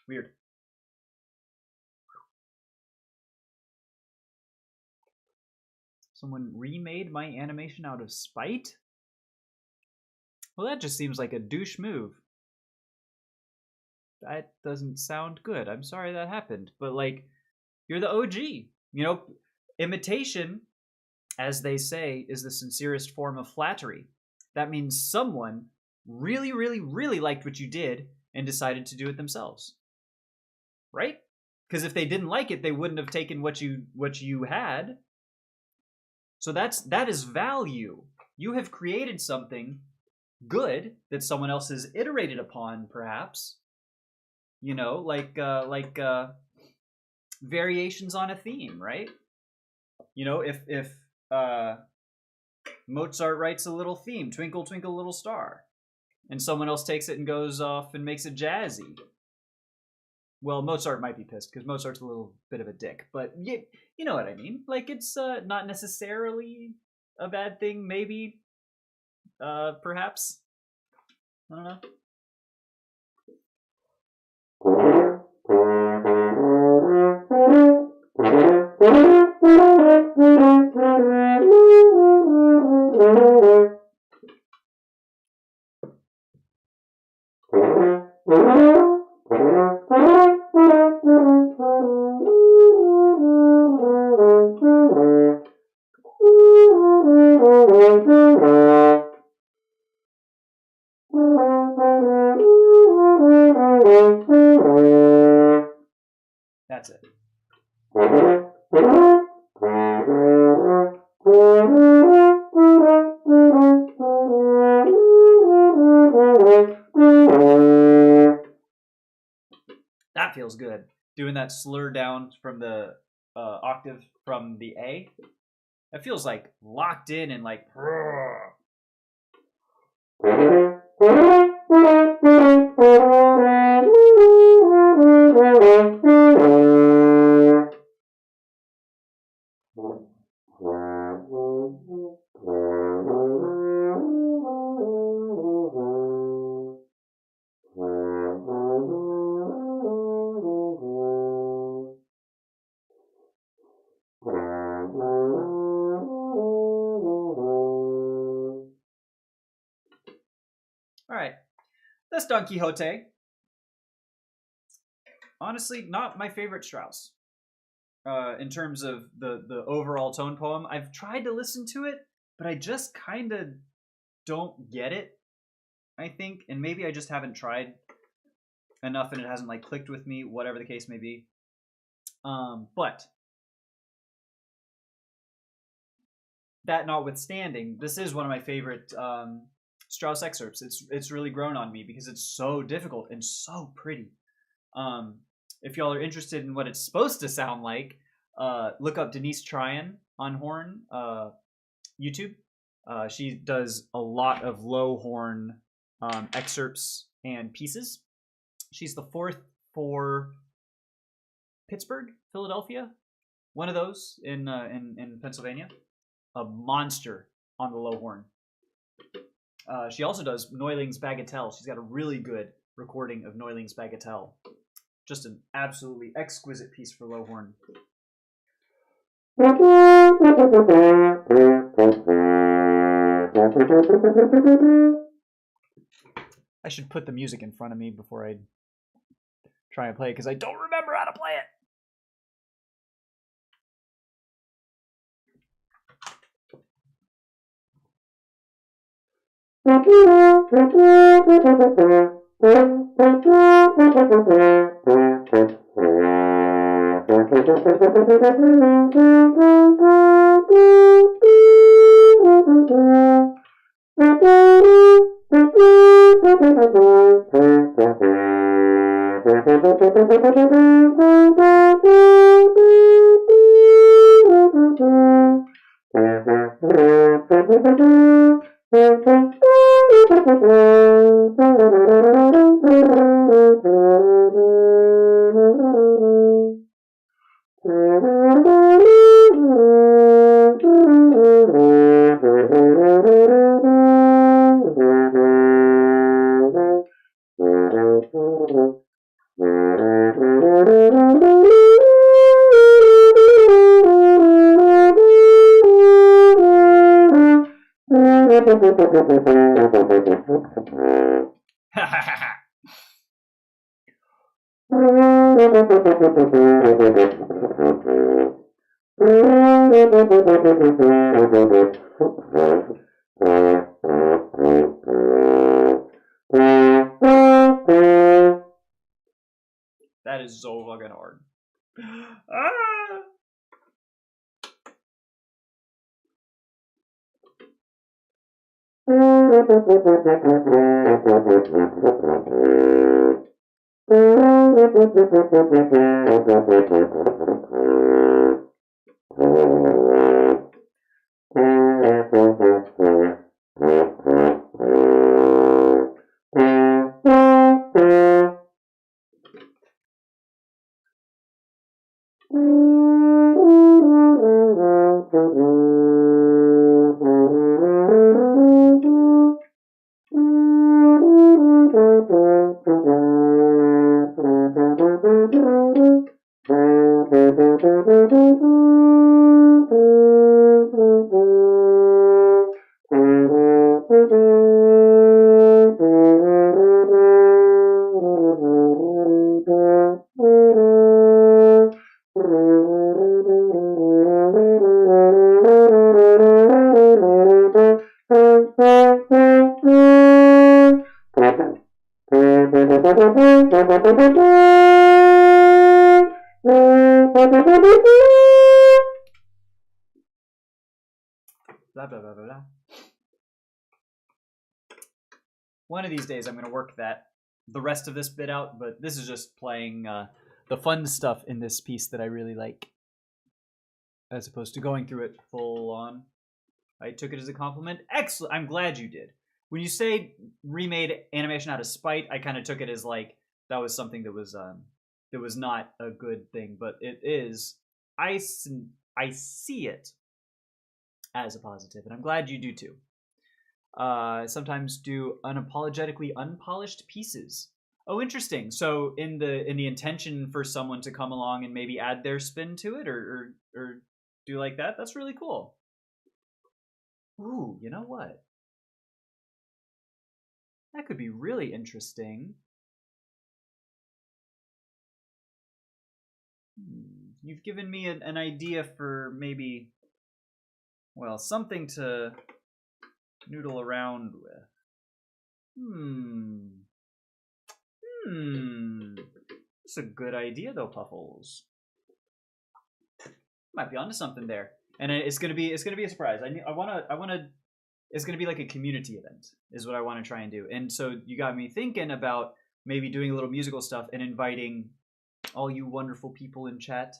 Weird. Someone remade my animation out of spite? Well, that just seems like a douche move. That doesn't sound good. I'm sorry that happened. But, like, you're the OG. You know, imitation, as they say, is the sincerest form of flattery. That means someone really, really, really liked what you did and decided to do it themselves. Right? Because if they didn't like it, they wouldn't have taken what you had. So that is value. You have created something good that someone else has iterated upon, perhaps. You know, like variations on a theme, right? You know, if Mozart writes a little theme, Twinkle Twinkle Little Star, and someone else takes it and goes off and makes it jazzy. Well, Mozart might be pissed because Mozart's a little bit of a dick, but you know what I mean. Like, it's not necessarily a bad thing, maybe, perhaps. I don't know. That's it. That feels good. Doing that slur down from the octave from the A. That feels like locked in and like. All right, that's Don Quixote. Honestly, not my favorite Strauss. In terms of the overall tone poem, I've tried to listen to it, but I just kind of don't get it. I think, and maybe I just haven't tried enough, and it hasn't like clicked with me. Whatever the case may be. But that notwithstanding, this is one of my favorite Strauss excerpts. It's really grown on me because it's so difficult and so pretty. If y'all are interested in what it's supposed to sound like, look up Denise Tryon on horn, YouTube. She does a lot of low horn excerpts and pieces. She's the fourth for Pittsburgh, Philadelphia, one of those in Pennsylvania. A monster on the low horn. She also does Neuling's Bagatelle. She's got a really good recording of Neuling's Bagatelle. Just an absolutely exquisite piece for low horn. I should put the music in front of me before I try and play it because I don't remember how to play it. That is so fucking hard. Blah, blah, blah, blah, blah. One of these days I'm going to work the rest of this bit out, but this is just playing the fun stuff in this piece that I really like, as opposed to going through it full on. I took it as a compliment. Excellent. I'm glad you did. When you say remade animation out of spite, I kind of took it as like that was something that was not a good thing, but it is. I see it as a positive, and I'm glad you do too. Sometimes do unapologetically unpolished pieces. Oh, interesting. So in the intention for someone to come along and maybe add their spin to it, or do like that. That's really cool. Ooh, you know what? That could be really interesting. You've given me an idea for maybe, well, something to noodle around with. That's a good idea, though, Puffles. Might be onto something there, and it's gonna be a surprise. I wanna. It's gonna be like a community event, is what I want to try and do. And so you got me thinking about maybe doing a little musical stuff and inviting all you wonderful people in chat,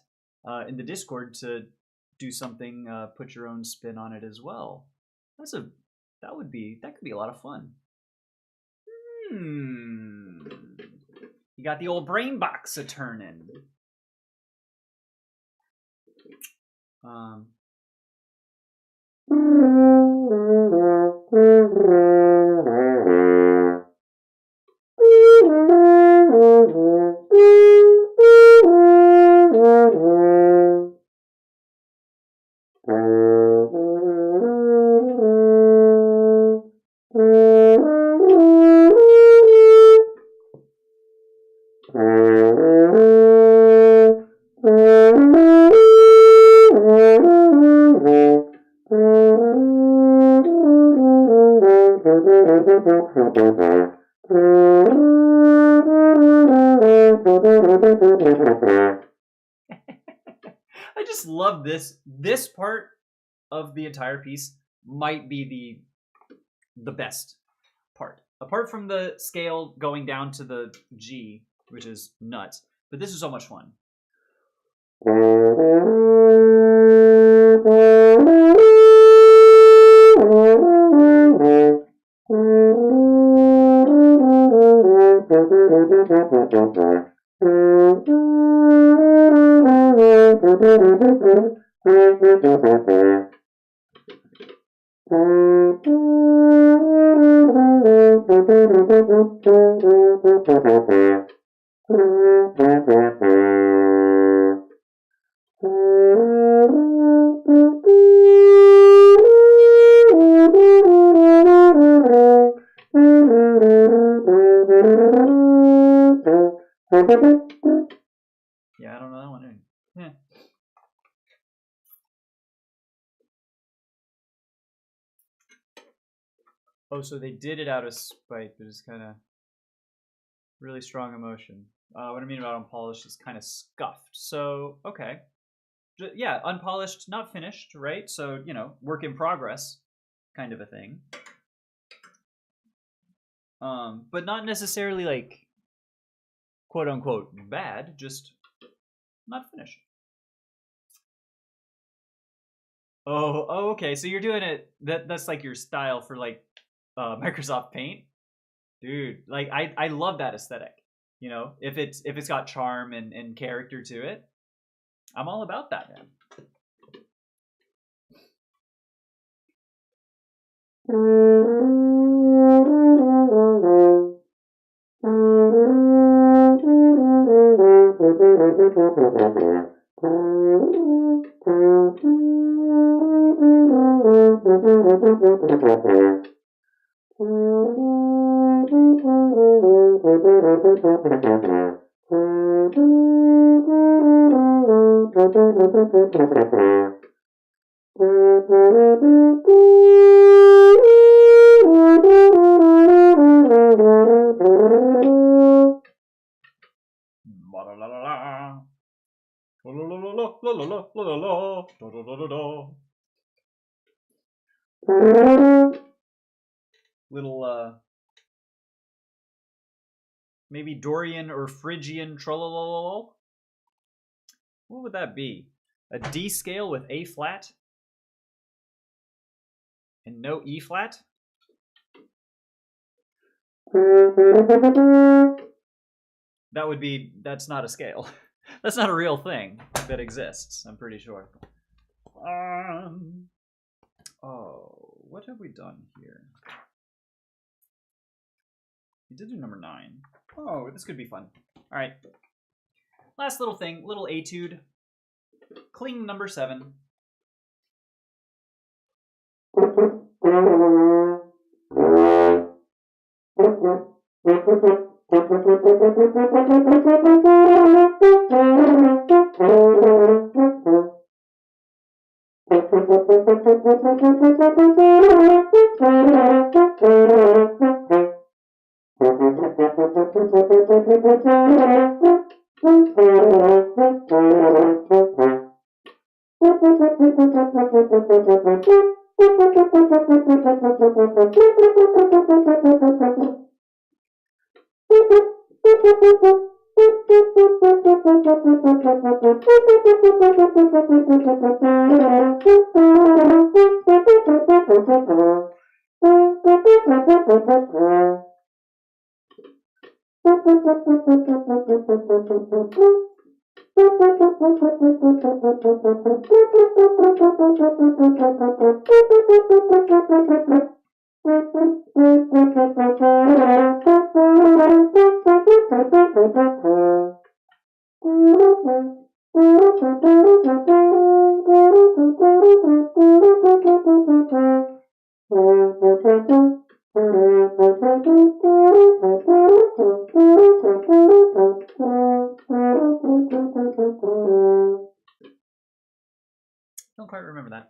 in the Discord, to do something, put your own spin on it as well. That could be a lot of fun. You got the old brain box a turning. I just love this. This part of the entire piece might be the best part. Apart from the scale going down to the G, which is nuts. But this is so much fun. Yeah, I don't know that one. Yeah. Oh, so they did it out of spite, but it's kind of really strong emotion. What I mean about unpolished is kind of scuffed. So, okay. Yeah, unpolished, not finished, right? So, you know, work in progress kind of a thing. But not necessarily like quote unquote bad, just not finished. Oh, okay. So you're doing it. That's like your style for like Microsoft Paint, dude. Like I love that aesthetic. You know, if it's got charm and character to it, I'm all about that, man. Little maybe Dorian or Phrygian trollololol. What would that be? A D scale with A flat and no E flat? That would be, that's not a scale. That's not a real thing that exists, I'm pretty sure. Oh, what have we done here? We did do number 9. Oh, this could be fun. All right. Last little thing, little etude. Cling number 7. Don't quite remember that.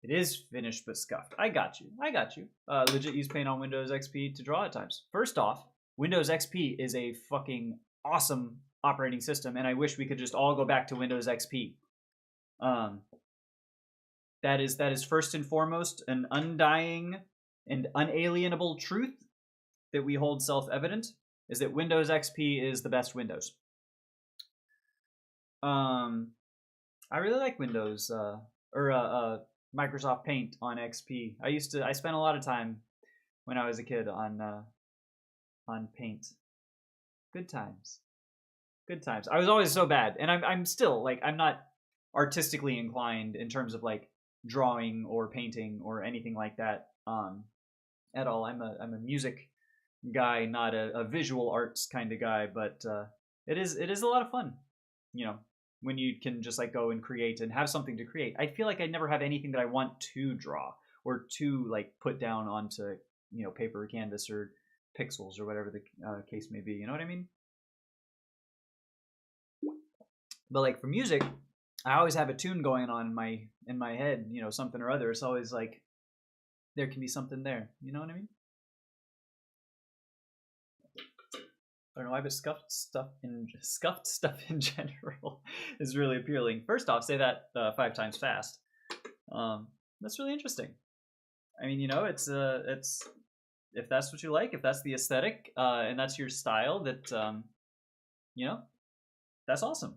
It is finished but scuffed. I got you. I got you. Legit use Paint on Windows XP to draw at times. First off, Windows XP is a fucking awesome operating system, and I wish we could just all go back to Windows XP. That is first and foremost an undying and unalienable truth that we hold self-evident, is that Windows XP is the best Windows. I really like Windows Microsoft Paint on XP. I spent a lot of time when I was a kid on Paint. Good times. Good times. I was always so bad, and I'm still like, I'm not artistically inclined in terms of like drawing or painting or anything like that at all. I'm a music guy, not a visual arts kind of guy, but it is a lot of fun, you know, when you can just like go and create and have something to create. I feel like I never have anything that I want to draw or to like put down onto, you know, paper or canvas or pixels or whatever the case may be. You know what I mean? But like for music, I always have a tune going on in my head, you know, something or other. It's always like there can be something there. You know what I mean? I don't know why, but scuffed stuff in general is really appealing. First off, say that 5 times fast. That's really interesting. I mean, you know, it's if that's what you like, if that's the aesthetic, and that's your style, that you know, that's awesome.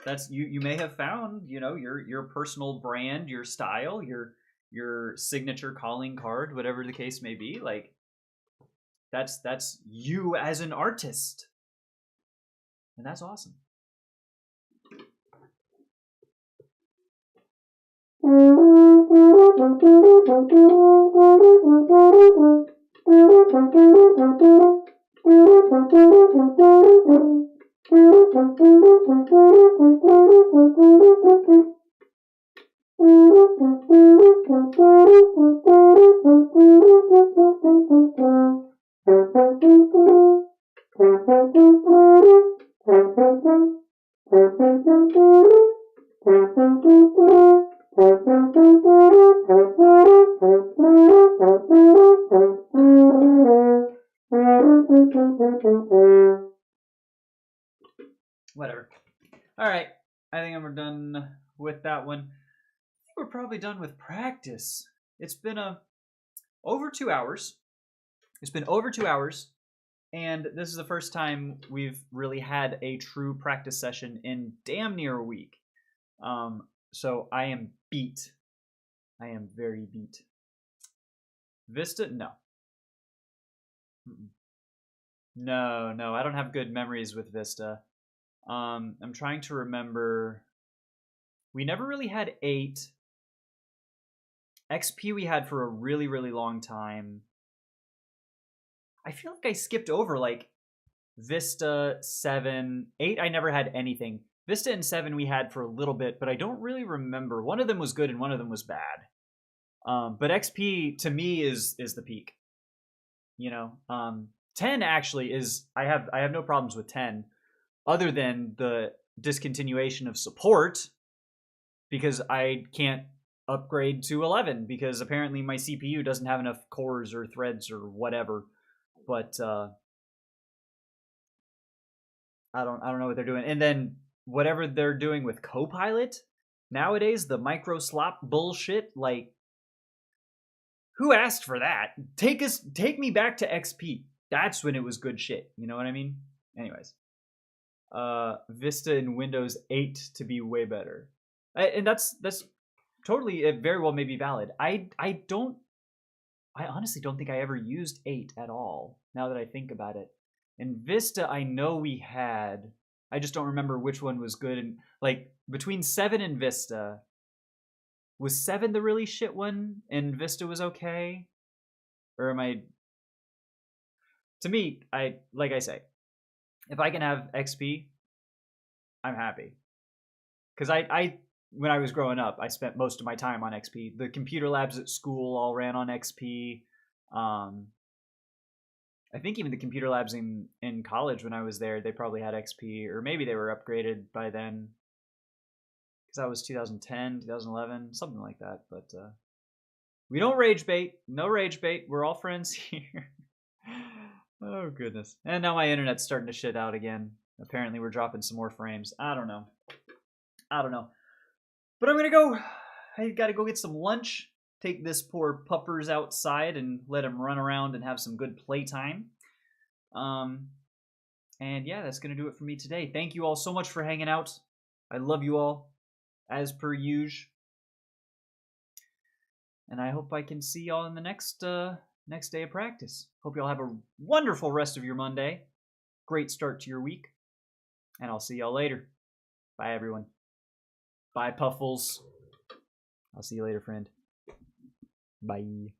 That's you may have found, you know, your personal brand, your style, your signature calling card, whatever the case may be. Like that's you as an artist, and that's awesome. Whatever. All right. I think we're done with that one. We're probably done with practice. It's been over 2 hours. It's been over 2 hours, and this is the first time we've really had a true practice session in damn near a week. So I am beat. I am very beat. Vista? No. No, I don't have good memories with Vista. I'm trying to remember. We never really had 8. XP we had for a really, really long time. I feel like I skipped over like Vista, 7, 8. I never had anything. Vista and 7 we had for a little bit, but I don't really remember. One of them was good and one of them was bad. But XP to me is the peak. 10 actually is. I have no problems with 10, other than the discontinuation of support, because I can't upgrade to 11 because apparently my CPU doesn't have enough cores or threads or whatever. But I don't know what they're doing. And then whatever they're doing with Copilot nowadays, the micro slop bullshit, like, who asked for that? Take me back to XP. That's when it was good shit. You know what I mean? Anyways, Vista and Windows 8 to be way better, and that's totally, it very well may be valid. I honestly don't think I ever used 8 at all. Now that I think about it, and Vista, I know we had. I just don't remember which one was good. And like between 7 and Vista, was 7 the really shit one, and Vista was okay, or am I? To me, like I say, if I can have XP, I'm happy. Because I when I was growing up, I spent most of my time on XP. The computer labs at school all ran on XP. I think even the computer labs in college when I was there, they probably had XP, or maybe they were upgraded by then. Because that was 2010, 2011, something like that. But we don't rage bait. No rage bait. We're all friends here. Oh, goodness. And now my internet's starting to shit out again. Apparently we're dropping some more frames. I don't know. But I'm going to go. I got to go get some lunch. Take this poor puppers outside and let him run around and have some good playtime. And yeah, that's going to do it for me today. Thank you all so much for hanging out. I love you all, as per usual. And I hope I can see y'all in the next day of practice. Hope y'all have a wonderful rest of your Monday. Great start to your week. And I'll see y'all later. Bye, everyone. Bye, Puffles. I'll see you later, friend. Bye.